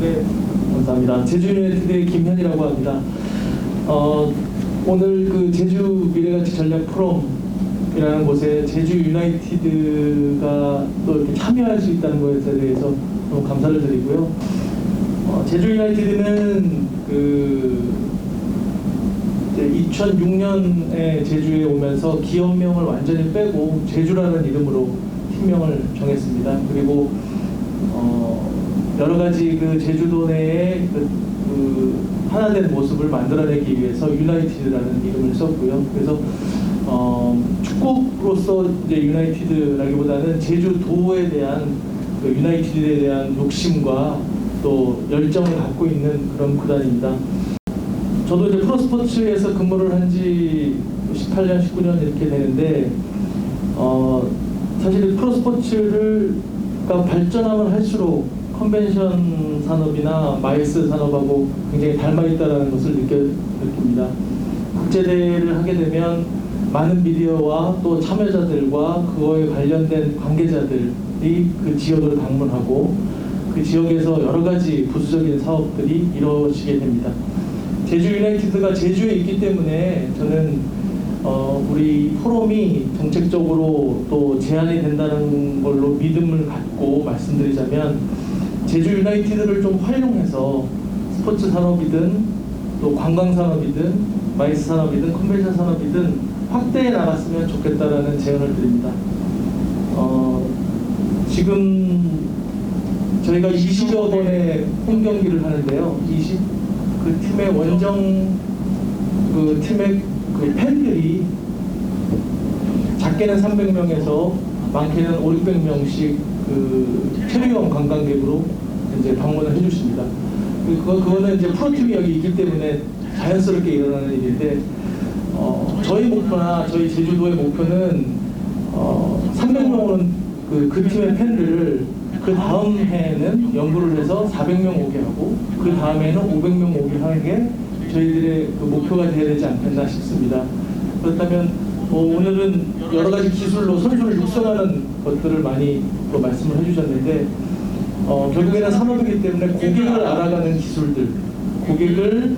네, 감사합니다. 제주 유나이티드의 김현희라고 합니다. 오늘 그 제주 미래가치 전략 포럼이라는 곳에 제주 유나이티드가 또 이렇게 참여할 수 있다는 것에 대해서 너무 감사를 드리고요. 제주 유나이티드는 이제 2006년에 제주에 오면서 기업명을 완전히 빼고 제주라는 이름으로 팀명을 정했습니다. 그리고 여러 가지 그 제주도 내에 하나된 모습을 만들어내기 위해서 유나이티드라는 이름을 썼고요. 그래서 축구로서 이제 유나이티드라기보다는 제주도에 대한 유나이티드에 대한 욕심과 또 열정을 갖고 있는 그런 구단입니다. 저도 이제 프로스포츠에서 근무를 한 지 18년, 19년 이렇게 되는데 사실 프로스포츠가 발전하면 할수록 컨벤션 산업이나 마이스 산업하고 굉장히 닮아있다는 것을 느낍니다. 국제대회를 하게 되면 많은 미디어와 또 참여자들과 그거에 관련된 관계자들이 그 지역을 방문하고 그 지역에서 여러 가지 부수적인 사업들이 이루어지게 됩니다. 제주 유나이티드가 제주에 있기 때문에 저는 우리 포럼이 정책적으로 또 제한이 된다는 걸로 믿음을 갖고 말씀드리자면 제주 유나이티드를 좀 활용해서 스포츠 산업이든 또 관광 산업이든 마이스 산업이든 컨벤션 산업이든 확대해 나갔으면 좋겠다라는 제안을 드립니다. 지금 저희가 20여 번의 홈 경기를 하는데요. 그 팀의 팀의 그 팬들이 작게는 300명에서 많게는 500~600명씩 그 체류형 관광객으로 이제 방문을 해주십니다. 그거는 이제 프로팀이 여기 있기 때문에 자연스럽게 일어나는 일인데 저희 목표나 저희 제주도의 목표는 300명 오는 그 팀의 팬들을 그 다음 해에는 연구를 해서 400명 오게 하고 그 다음에는 500명 오게 하는 게 저희들의 그 목표가 되어야 되지 않겠나 싶습니다. 그렇다면 오늘은 여러 가지 기술로 선수를 육성하는 것들을 많이 또 말씀을 해주셨는데 결국에는 산업이기 때문에 고객을 알아가는 기술들, 고객을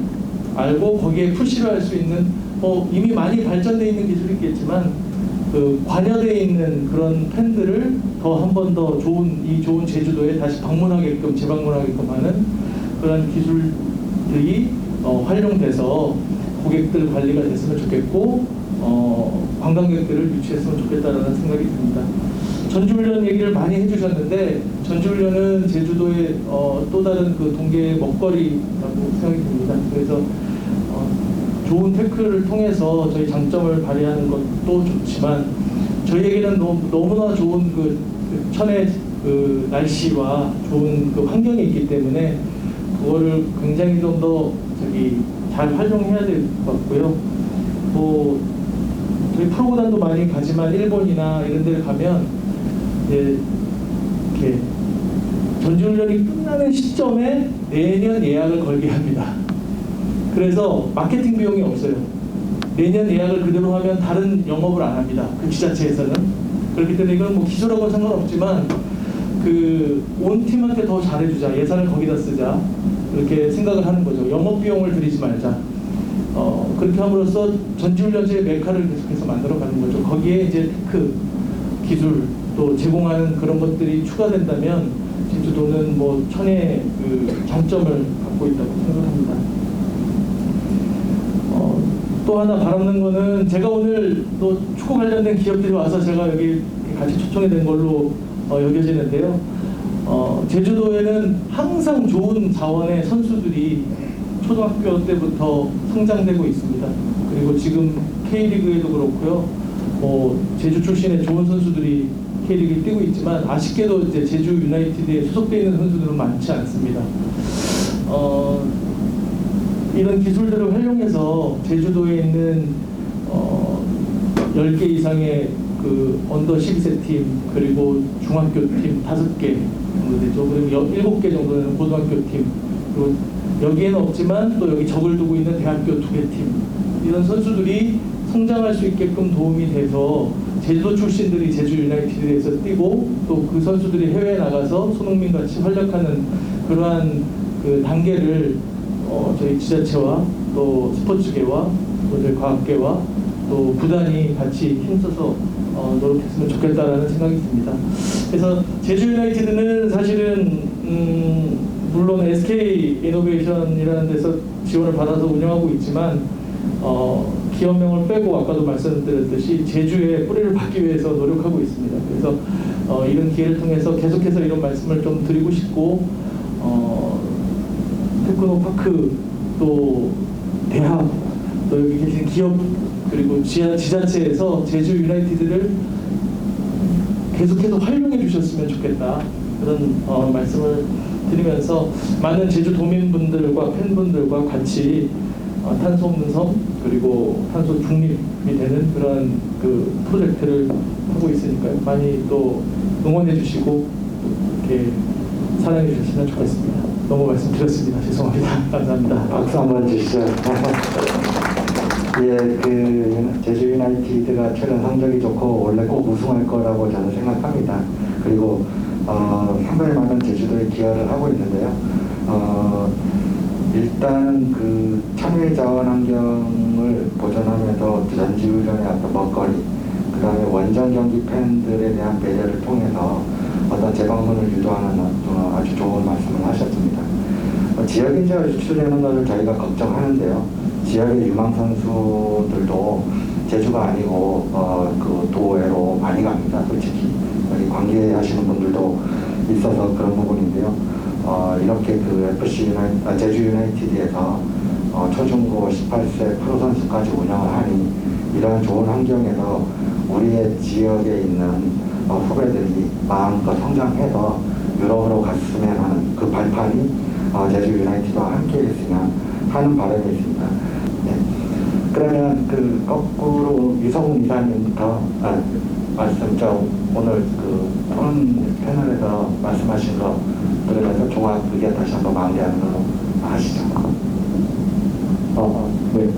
알고 거기에 푸시를 할 수 있는 이미 많이 발전되어 있는 기술이 있겠지만 그 관여되어 있는 그런 팬들을 더 한 번 더 좋은 제주도에 다시 방문하게끔 재방문하게끔 하는 그런 기술들이 활용돼서 고객들 관리가 됐으면 좋겠고 관광객들을 유치했으면 좋겠다라는 생각이 듭니다. 전주훈련 얘기를 많이 해주셨는데 전주훈련은 제주도의 또 다른 그 동계 먹거리라고 생각이 듭니다. 그래서 좋은 태클을 통해서 저희 장점을 발휘하는 것도 좋지만 저희에게는 너무나 좋은 그 천의 그 날씨와 좋은 그 환경이 있기 때문에 그거를 굉장히 좀 더 잘 활용해야 될 것 같고요. 뭐 저희 프로그램도 많이 가지만 일본이나 이런 데를 가면 이제 이렇게 전지훈련이 끝나는 시점에 내년 예약을 걸게 합니다. 그래서 마케팅 비용이 없어요. 내년 예약을 그대로 하면 다른 영업을 안 합니다. 그 지자체에서는. 그렇기 때문에 이건 뭐 기술하고는 상관없지만 온 팀한테 더 잘해주자. 예산을 거기다 쓰자. 그렇게 생각을 하는 거죠. 영업 비용을 들이지 말자. 그렇게 함으로써 전지훈련제의 메카를 계속해서 만들어가는 거죠. 거기에 이제 테크, 기술 또 제공하는 그런 것들이 추가된다면 제주도는 뭐 천의 그 장점을 갖고 있다고 생각합니다. 또 하나 바라는 거는 제가 오늘 또 축구 관련된 기업들이 와서 제가 여기 같이 초청이 된 걸로 여겨지는데요. 제주도에는 항상 좋은 자원의 선수들이 초등학교 때부터 성장되고 있습니다. 그리고 지금 K리그에도 그렇고요. 제주 출신의 좋은 선수들이 K리그에 뛰고 있지만 아쉽게도 이제 제주 유나이티드에 소속되어 있는 선수들은 많지 않습니다. 이런 기술들을 활용해서 제주도에 있는 10개 이상의 그 언더 12세 팀 그리고 중학교 팀 5개 정도 되죠. 그리고 7개 정도는 고등학교 팀 그리고 여기에는 없지만 또 여기 적을 두고 있는 대학교 2개 팀 이런 선수들이 성장할 수 있게끔 도움이 돼서 제주도 출신들이 제주 유나이티드에서 뛰고 또 그 선수들이 해외에 나가서 손흥민 같이 활약하는 그러한 그 단계를 저희 지자체와 또 스포츠계와 또 저희 과학계와 또 구단이 같이 힘써서 노력했으면 좋겠다라는 생각이 듭니다. 그래서 제주 유나이티드는 사실은 물론 SK 이노베이션이라는 데서 지원을 받아서 운영하고 있지만 기업명을 빼고 아까도 말씀드렸듯이 제주에 뿌리를 받기 위해서 노력하고 있습니다. 그래서 이런 기회를 통해서 계속해서 이런 말씀을 좀 드리고 싶고 테크노파크 또 대학 또 여기 계신 기업 그리고 지자체에서 제주 유나이티드를 계속해서 활용해 주셨으면 좋겠다 그런 말씀을 드리면서 많은 제주 도민분들과 팬분들과 같이 탄소 없는 섬 그리고 탄소 중립이 되는 그런 그 프로젝트를 하고 있으니까요. 많이 또 응원해 주시고 이렇게 사랑해 주셨으면 좋겠습니다. 너무 말씀드렸습니다. 죄송합니다. 감사합니다.
박수 한번 주시죠. 예, 제주 유나이티드가 최근 성적이 좋고 원래 꼭 우승할 거라고 저는 생각합니다. 그리고 상당히 많은 제주도에 기여를 하고 있는데요. 일단 그 참여 자원 환경을 보존하면서 전지훈련의 어떤 먹거리, 그 다음에 원정 경기 팬들에 대한 배려를 통해서 어떤 재방문을 유도하는 아주 좋은 말씀을 하셨습니다. 지역 인재가 유출되는 것을 저희가 걱정하는데요. 지역의 유망 선수들도 제주가 아니고 그 도외로 많이 갑니다. 솔직히 여기 관계하시는 분들도 있어서 그런 부분인데요. 이렇게 그 제주 유나이티드에서 초중고 18세 프로 선수까지 운영을 하니 이러한 좋은 환경에서 우리의 지역에 있는 후배들이 마음껏 성장해서 유럽으로 갔으면 하는 그 발판이 제주 유나이티드와 함께 했으면 하는 바람이 있습니다. 네. 그러면 그 거꾸로 유성훈 이사님부터 오늘 그 토론 패널에서 말씀하신 거 그러면서 종합 의견 다시 한번 마무리하는 걸로 하시죠.
네.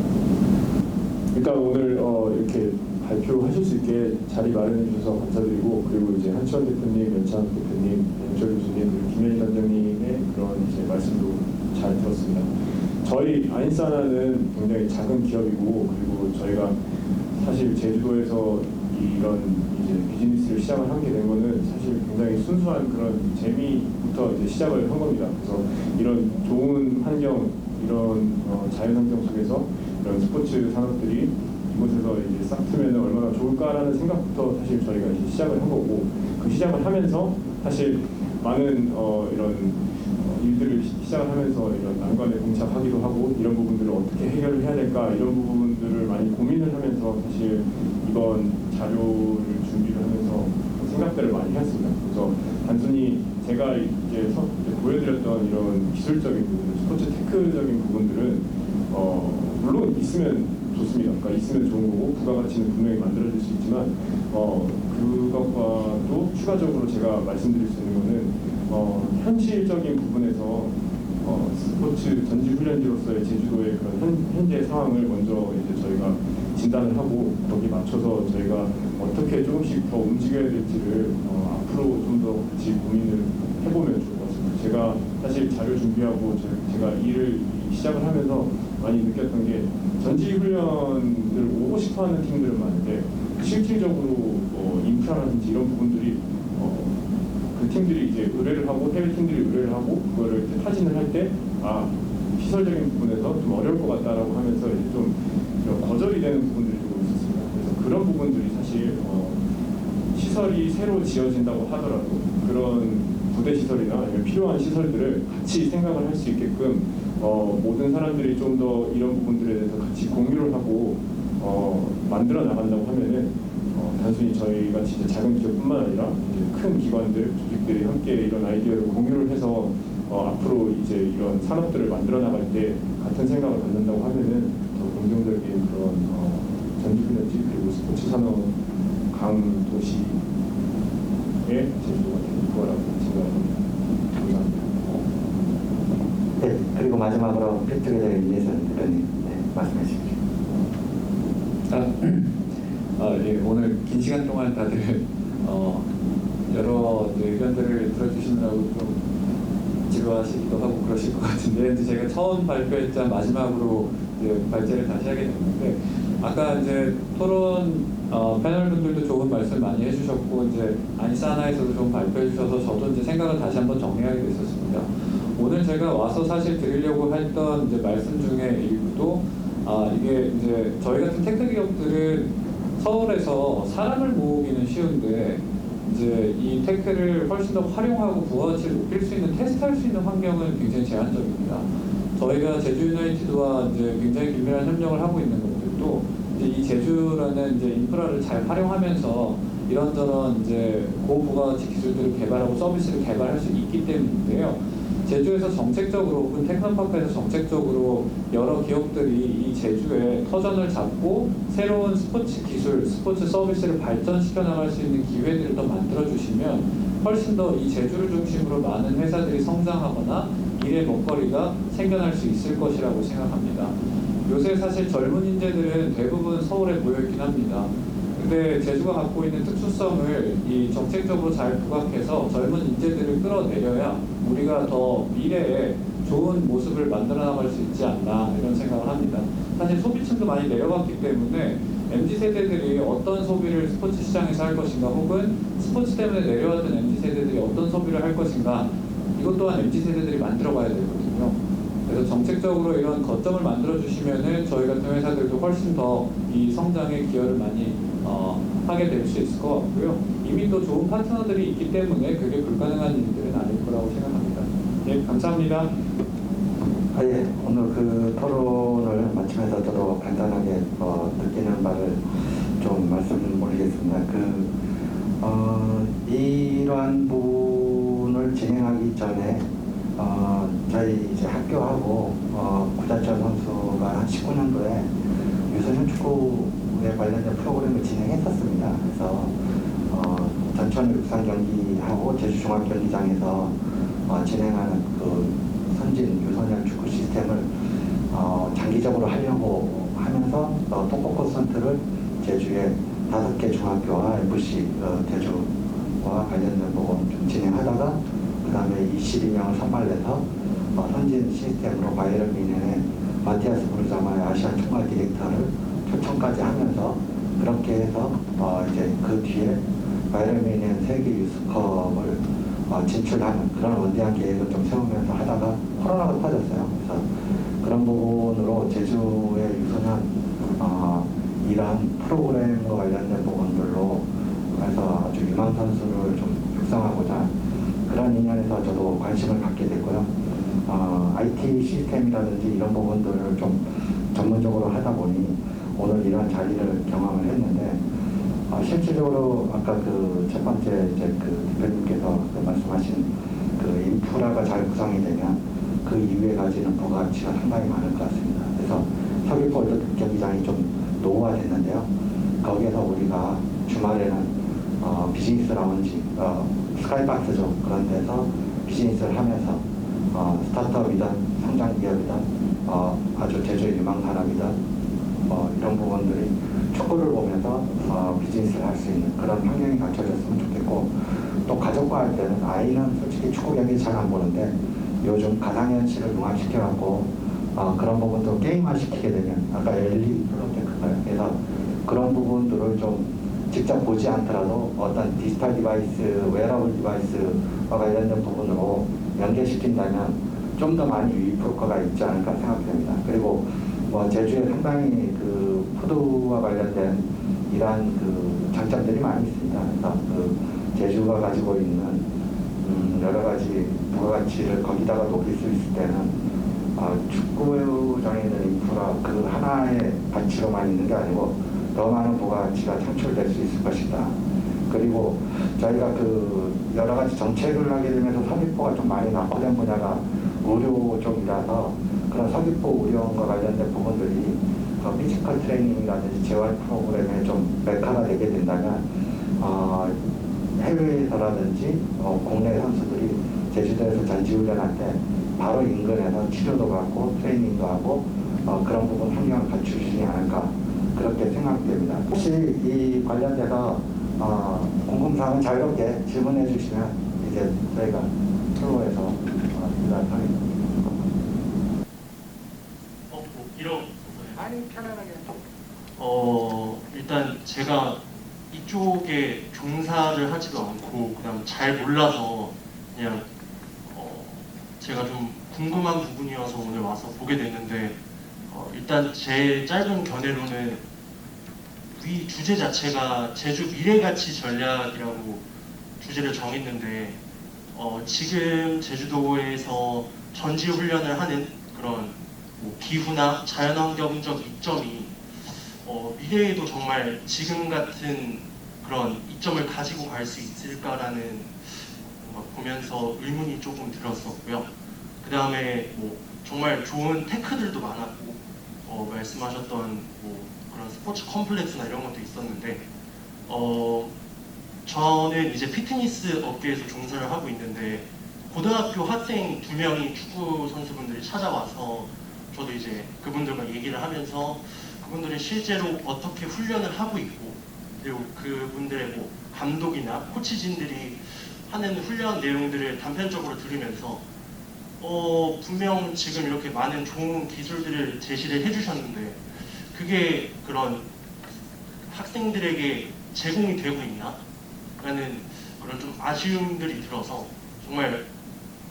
일단 오늘 이렇게 발표하실 수 있게 자리 마련해 주셔서 감사드리고 그리고 이제 한치원 대표님, 연찬 대표님, 윤철 교수님, 그리고 김현희 단장님의 그런 이제 말씀도 잘 들었습니다. 저희 아인사나는 굉장히 작은 기업이고 그리고 저희가 사실 제주도에서 이런 이제 비즈니스를 시작을 하게 된 거는 사실 굉장히 순수한 그런 재미부터 이제 시작을 한 겁니다. 그래서 이런 좋은 환경 이런 자연환경 속에서 이런 스포츠 산업들이 이곳에서 이제 싹 트면 얼마나 좋을까라는 생각부터 사실 저희가 이제 시작을 한 거고, 그 시작을 하면서 사실 많은 이런 일들을 시작을 하면서 이런 난관에 봉착하기도 하고, 이런 부분들을 어떻게 해결을 해야 될까 이런 부분들을 많이 고민을 하면서 사실 이번 자료를 준비를 하면서 생각들을 많이 했습니다. 그래서 단순히 제가 이제 보여드렸던 이런 기술적인 부분, 스포츠 테크적인 부분들은 물론 있으면 좋습니다. 그러니까 있으면 좋은 거고 부가가치는 분명히 만들어질 수 있지만 그것과도 추가적으로 제가 말씀드릴 수 있는 거는 현실적인 부분에서 스포츠 전지훈련지로서의 제주도의 그런 현재 상황을 먼저 이제 저희가 진단을 하고 거기에 맞춰서 저희가 어떻게 조금씩 더 움직여야 될지를 앞으로 좀 더 같이 고민을 해보면 좋을 것 같습니다. 제가 사실 자료 준비하고 제가 일을 시작을 하면서 많이 느꼈던 게 전지훈련을 오고 싶어하는 팀들은 많은데 실질적으로 인프라라든지 이런 부분들이 그 팀들이 이제 의뢰를 하고 해외 팀들이 의뢰를 하고 그거를 이제 타진을 할 때 시설적인 부분에서 좀 어려울 것 같다라고 하면서 이제 좀 거절이 되는 부분들이 좀 있었습니다. 그래서 그런 부분들이 사실 시설이 새로 지어진다고 하더라도 그런 부대 시설이나 아니면 필요한 시설들을 같이 생각을 할 수 있게끔 모든 사람들이 좀 더 이런 부분들에 대해서 같이 공유를 하고 만들어 나간다고 하면은 단순히 저희가 진짜 작은 기업뿐만 아니라 이제 큰 기관들, 조직들이 함께 이런 아이디어를 공유를 해서 앞으로 이제 이런 산업들을 만들어 나갈 때 같은 생각을 갖는다고 하면은 더 긍정적인 그런 전지훈련지 그리고 스포츠 산업 강도시의 제주도가 될 거라고 생각합니다. 감사합니다.
네, 그리고 마지막으로 팩트계좌의 이해선 대표님 말씀해 주십시오.
예, 오늘 긴 시간 동안 다들 여러 의견들을 들어주시느라고 좀 지루하시기도 하고 그러실 것 같은데, 이제 제가 처음 발표했자 마지막으로 이제 발제를 다시 하게 됐는데, 아까 이제 토론 패널 분들도 좋은 말씀 많이 해주셨고, 이제 아니사나에서도 좋은 발표해 주셔서 저도 이제 생각을 다시 한번 정리하게 됐었습니다. 오늘 제가 와서 사실 드리려고 했던 이제 말씀 중에 일부도 이게 이제 저희 같은 테크 기업들은 서울에서 사람을 모으기는 쉬운데 이제 이 테크를 훨씬 더 활용하고 부가가치를 높일 수 있는 테스트할 수 있는 환경은 굉장히 제한적입니다. 저희가 제주 유나이티드와 이제 굉장히 긴밀한 협력을 하고 있는 것들도 이제 이 제주라는 이제 인프라를 잘 활용하면서 이런저런 이제 고부가가치 기술들을 개발하고 서비스를 개발할 수 있기 때문인데요. 제주에서 정책적으로 혹은 테크노파크에서 정책적으로 여러 기업들이 이 제주에 터전을 잡고 새로운 스포츠 기술, 스포츠 서비스를 발전시켜 나갈 수 있는 기회들을 더 만들어주시면 훨씬 더 이 제주를 중심으로 많은 회사들이 성장하거나 일의 먹거리가 생겨날 수 있을 것이라고 생각합니다. 요새 사실 젊은 인재들은 대부분 서울에 모여있긴 합니다. 근데 제주가 갖고 있는 특수성을 이 정책적으로 잘 부각해서 젊은 인재들을 끌어내려야 우리가 더 미래에 좋은 모습을 만들어 나갈 수 있지 않나 이런 생각을 합니다. 사실 소비층도 많이 내려갔기 때문에 MZ세대들이 어떤 소비를 스포츠 시장에서 할 것인가, 혹은 스포츠 때문에 내려왔던 MZ세대들이 어떤 소비를 할 것인가, 이것 또한 MZ세대들이 만들어 가야 되거든요. 그래서 정책적으로 이런 거점을 만들어 주시면은 저희 같은 회사들도 훨씬 더 이 성장에 기여를 많이 하게 될 수 있을 것 같고요. 이미 또 좋은 파트너들이 있기 때문에 그게 불가능한 일들은 아닐 거라고 생각합니다. 예, 감사합니다.
예, 오늘 그 토론을 마치면서 저도 간단하게 느끼는 바를 좀 말씀드리겠습니다. 이러한 부분을 진행하기 전에 저희 이제 학교하고 구자철 선수가 19년도에 유소년 축구에 관련된 프로그램을 진행했었습니다. 그래서 전천 육상 경기하고 제주 종합 경기장에서 진행하는 그 선진 유소년 축구 시스템을 장기적으로 하려고 하면서 톡코코 선트를 제주의 5개 중학교와 FC 대주와 관련된 부분 좀 진행하다가 그 다음에 22명을 선발해서 선진 시스템으로 바이에른 뮌헨의 마티아스 부르자마의 아시안 총괄 디렉터를 초청까지 하면서 그렇게 해서 이제 그 뒤에 바이에른 뮌헨 세계 유스컵을 진출하는 그런 원대한 계획을 좀 세우면서 하다가 코로나가 터졌어요. 그래서 그런 부분으로 제주의 유소년 이러한 프로그램과 관련된 부분들로 해서 아주 유망 선수를 좀 육성하고자 그런 인연에서 저도 관심을 갖게 됐고요. IT 시스템이라든지 이런 부분들을 좀 전문적으로 하다 보니 오늘 이런 자리를 경험을 했는데 실질적으로 아까 그 첫 번째 이제 그 대표님께서 말씀하신 그 인프라가 잘 구성이 되면 그 이후에 가지는 부가가치가 상당히 많을 것 같습니다. 그래서 서귀포 월드컵 경기장이 좀 노후화됐는데요. 거기에서 우리가 주말에는 비즈니스 라운지, 스카이박스죠. 그런 데서 비즈니스를 하면서 스타트업이든 성장 기업이든 아주 제조의 유망 산업이든 이런 부분들이 축구를 보면서 비즈니스를 할 수 있는 그런 환경이 갖춰졌으면 좋겠고, 또 가족과 할 때는 아이는 솔직히 축구 경기 잘 안 보는데 요즘 가상현실을 융합시켜갖고 그런 부분도 게임화 시키게 되면 아까 LED 프로젝터가요. 그래서 그런 부분들을 좀 직접 보지 않더라도 어떤 디지털 디바이스, 웨어러블 디바이스와 관련된 부분으로 연계시킨다면 좀 더 많이 유입 효과가 있지 않을까 생각됩니다. 그리고 제주에 상당히 그 푸드와 관련된 이러한 그 장점들이 많이 있습니다. 그래서 그 제주가 가지고 있는 여러 가지 부가가치를 거기다가 녹일 수 있을 때는 축구장에 있는 인프라 그 하나의 가치로만 있는 게 아니고 더 많은 부가가치가 창출될 수 있을 것이다. 그리고 저희가 그 여러 가지 정책을 하게 되면서 서귀포가 좀 많이 낙후된 분야가 의료 쪽이라서 그런 서귀포 의료원과 관련된 부분들이 피지컬 트레이닝이라든지 재활 프로그램에 좀 메카가 되게 된다면 해외에서라든지 국내 선수들이 제주도에서 전지훈련할 때 바로 인근에서 치료도 받고 트레이닝도 하고 그런 부분 환경을 갖추시지 않을까 그렇게 생각됩니다. 혹시 이 관련돼서 궁금사항은 자유롭게 질문해 주시면 이제 저희가 프로에서 대답하겠습니다.
아니 편안하게. 일단 제가 이쪽에 종사를 하지도 않고 그냥 잘 몰라서 그냥 제가 좀 궁금한 부분이어서 오늘 와서 보게 됐는데 일단 제 짧은 견해로는 이 주제 자체가 제주 미래가치 전략이라고 주제를 정했는데 지금 제주도에서 전지훈련을 하는 그런 기후나 자연환경적 이점이 미래에도 정말 지금 같은 그런 이점을 가지고 갈 수 있을까라는 보면서 의문이 조금 들었었고요. 그 다음에 정말 좋은 테크들도 많았고 말씀하셨던 그런 스포츠 컴플렉스나 이런 것도 있었는데 저는 이제 피트니스 업계에서 종사를 하고 있는데 고등학교 학생 2명이 축구 선수분들이 찾아와서 저도 이제 그분들과 얘기를 하면서 그분들이 실제로 어떻게 훈련을 하고 있고 그리고 그분들의 감독이나 코치진들이 하는 훈련 내용들을 단편적으로 들으면서 분명 지금 이렇게 많은 좋은 기술들을 제시를 해주셨는데 그게 그런 학생들에게 제공이 되고 있나? 라는 그런 좀 아쉬움들이 들어서 정말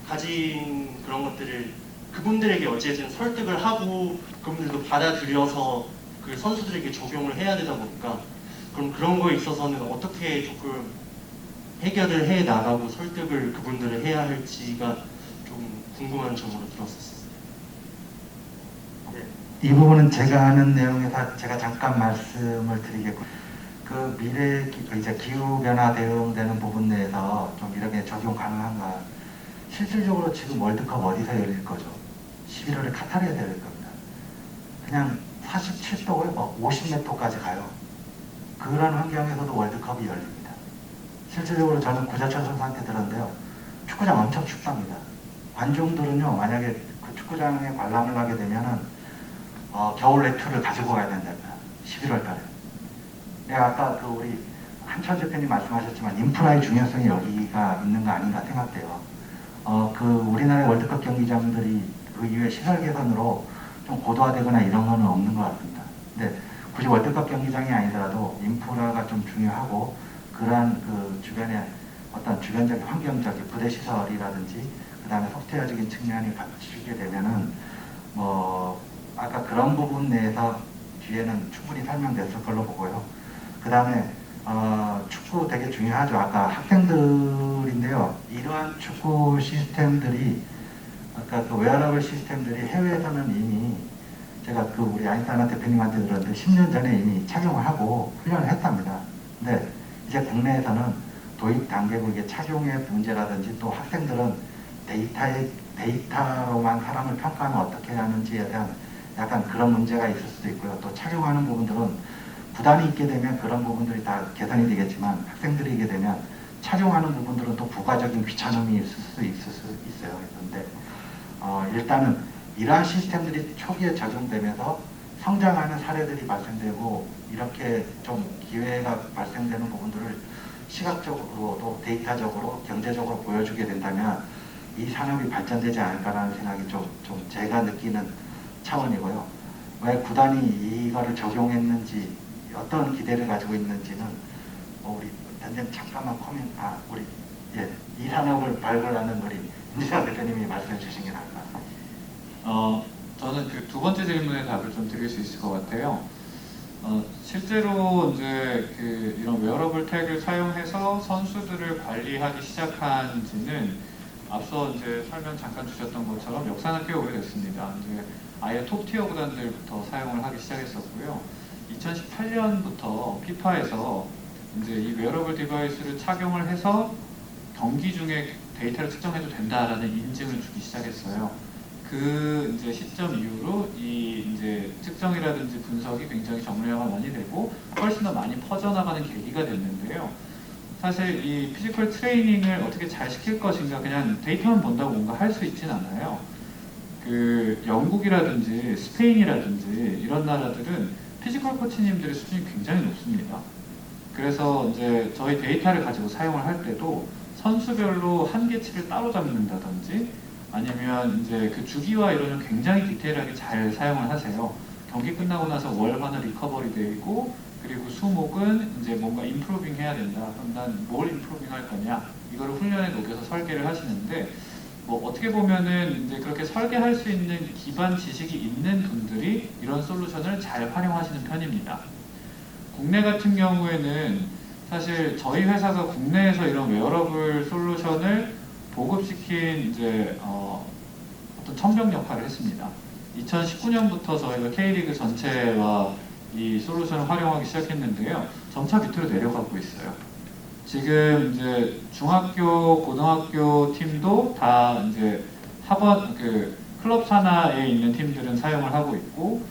가진 그런 것들을 그분들에게 어쨌든 설득을 하고 그분들도 받아들여서 그 선수들에게 적용을 해야 되다 보니까 그럼 그런 거에 있어서는 어떻게 조금 해결을 해 나가고 설득을 그분들을 해야 할지가 좀 궁금한 점으로 들었었어요.
이 부분은 제가 아는 내용에서 제가 잠깐 말씀을 드리겠고, 그 미래 이제 기후 변화 대응되는 부분 내에서 좀 이렇게 적용 가능한가? 실질적으로 지금 월드컵 어디서 열릴 거죠? 11월에 카타르에서 열릴 겁니다. 그냥 47도에 50m까지 가요. 그런 환경에서도 월드컵이 열립니다. 실질적으로 저는 구자철 선수한테 들었는데요. 축구장 엄청 춥답니다. 관중들은요, 만약에 그 축구장에 관람을 하게 되면은 겨울 레투를 가지고 가야 된답니다. 11월 달에. 내가 아까 그 우리 한천 대표님 말씀하셨지만 인프라의 중요성이 여기가 있는 거 아닌가 생각돼요. 그 우리나라의 월드컵 경기장들이 그 이후에 시설 개선으로 좀 고도화되거나 이런 거는 없는 것 같습니다. 근데 굳이 월드컵 경기장이 아니더라도 인프라가 좀 중요하고 그러한 그 주변에 어떤 주변적인 환경적인 부대 시설이라든지 그 다음에 소프트웨어적인 측면이 갖추게 되면은 아까 그런 부분 내에서 뒤에는 충분히 설명됐을 걸로 보고요. 그 다음에 축구 되게 중요하죠. 아까 학생들인데요. 이러한 축구 시스템들이 아까 그 웨어러블 시스템들이 해외에서는 이미 제가 그 우리 아인슈타인 대표님한테 들었는데 10년 전에 이미 착용을 하고 훈련을 했답니다. 근데 이제 국내에서는 도입 단계고 이게 착용의 문제라든지 또 학생들은 데이터로만 사람을 평가하면 어떻게 하는지에 대한 약간 그런 문제가 있을 수도 있고요. 또 착용하는 부분들은 부담이 있게 되면 그런 부분들이 다 개선이 되겠지만 학생들이게 되면 착용하는 부분들은 또 부가적인 귀찮음이 있을 수 있어요. 그런데 일단은 이러한 시스템들이 초기에 적용되면서 성장하는 사례들이 발생되고 이렇게 좀 기회가 발생되는 부분들을 시각적으로도 데이터적으로 경제적으로 보여주게 된다면 이 산업이 발전되지 않을까라는 생각이 좀 제가 느끼는 차원이고요. 왜 구단이 이거를 적용했는지 어떤 기대를 가지고 있는지는 우리 단장 잠깐만 이 산업을 발굴하는 우리 임지상 대표님이 말씀해 주신 게 나을 것 같습니다.
저는 그 두 번째 질문에 답을 좀 드릴 수 있을 것 같아요. 실제로 이제 그 이런 웨어러블 태그를 사용해서 선수들을 관리하기 시작한 지는 앞서 이제 설명 잠깐 주셨던 것처럼 역사는 꽤 오래됐습니다. 이제 아예 톱티어 구단들부터 사용을 하기 시작했었고요. 2018년부터 피파에서 이제 이 웨어러블 디바이스를 착용을 해서 경기 중에 데이터를 측정해도 된다라는 인증을 주기 시작했어요. 그 이제 시점 이후로 이 이제 측정이라든지 분석이 굉장히 정밀화가 많이 되고 훨씬 더 많이 퍼져나가는 계기가 됐는데요. 사실 이 피지컬 트레이닝을 어떻게 잘 시킬 것인가 그냥 데이터만 본다고 뭔가 할 수 있진 않아요. 그 영국이라든지 스페인이라든지 이런 나라들은 피지컬 코치님들의 수준이 굉장히 높습니다. 그래서 이제 저희 데이터를 가지고 사용을 할 때도 선수별로 한계치를 따로 잡는다든지 아니면 이제 그 주기와 이론을 굉장히 디테일하게 잘 사용을 하세요. 경기 끝나고 나서 월화는 리커버리 되어 있고 그리고 수목은 이제 뭔가 임프로빙 해야 된다. 그럼 난 뭘 임프로빙 할 거냐? 이거를 훈련에 녹여서 설계를 하시는데 뭐 어떻게 보면은 이제 그렇게 설계할 수 있는 기반 지식이 있는 분들이 이런 솔루션을 잘 활용하시는 편입니다. 국내 같은 경우에는 사실 저희 회사가 국내에서 이런 웨어러블 솔루션을 보급시킨 이제 어떤 첨병 역할을 했습니다. 2019년부터 저희가 K리그 전체와 이 솔루션을 활용하기 시작했는데요. 점차 밑으로 내려가고 있어요. 지금 이제 중학교, 고등학교 팀도 다 이제 학원 그 클럽 산하에 있는 팀들은 사용을 하고 있고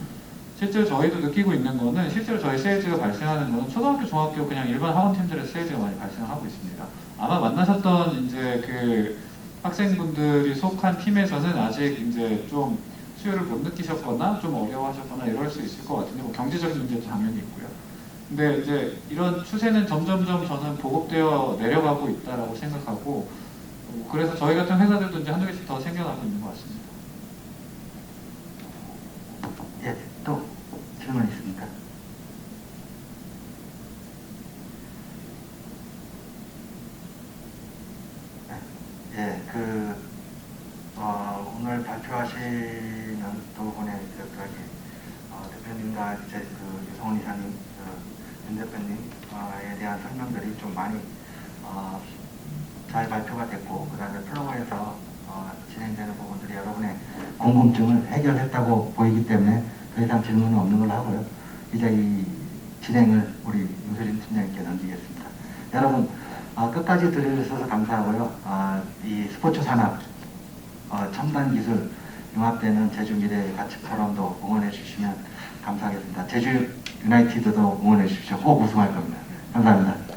실제로 저희도 느끼고 있는 거는 실제로 저희 세일즈가 발생하는 거는 초등학교, 중학교 그냥 일반 학원 팀들의 세일즈가 많이 발생하고 있습니다. 아마 만나셨던 이제 그 학생분들이 속한 팀에서는 아직 이제 좀 수요를 못 느끼셨거나 좀 어려워하셨거나 이럴 수 있을 것 같은데 뭐 경제적인 문제도 당연히 있고요. 근데 이제 이런 추세는 점점점 저는 보급되어 내려가고 있다라고 생각하고 그래서 저희 같은 회사들도 이제 한두 개씩 더 생겨나고 있는 것 같습니다.
예, 또 질문 있습니까? 예, 오늘 발표하시는 두 분의 대표님과 이제 그 유성훈 이사님, 윤 대표님에 대한 설명들이 좀 많이 잘 발표가 됐고, 그 다음에 플로어에서 진행되는 부분들이 여러분의 궁금증을 해결했다고 보이기 때문에 더 이상 질문은 없는 걸로 하고요. 이제 이 진행을 우리 윤세림 팀장님께 넘기겠습니다. 여러분, 끝까지 들어주셔서 감사하고요. 이 스포츠 산업, 첨단 기술 융합되는 제주 미래 가치 포럼도 응원해 주시면 감사하겠습니다. 제주 유나이티드도 응원해 주십시오. 꼭 우승할 겁니다. 감사합니다.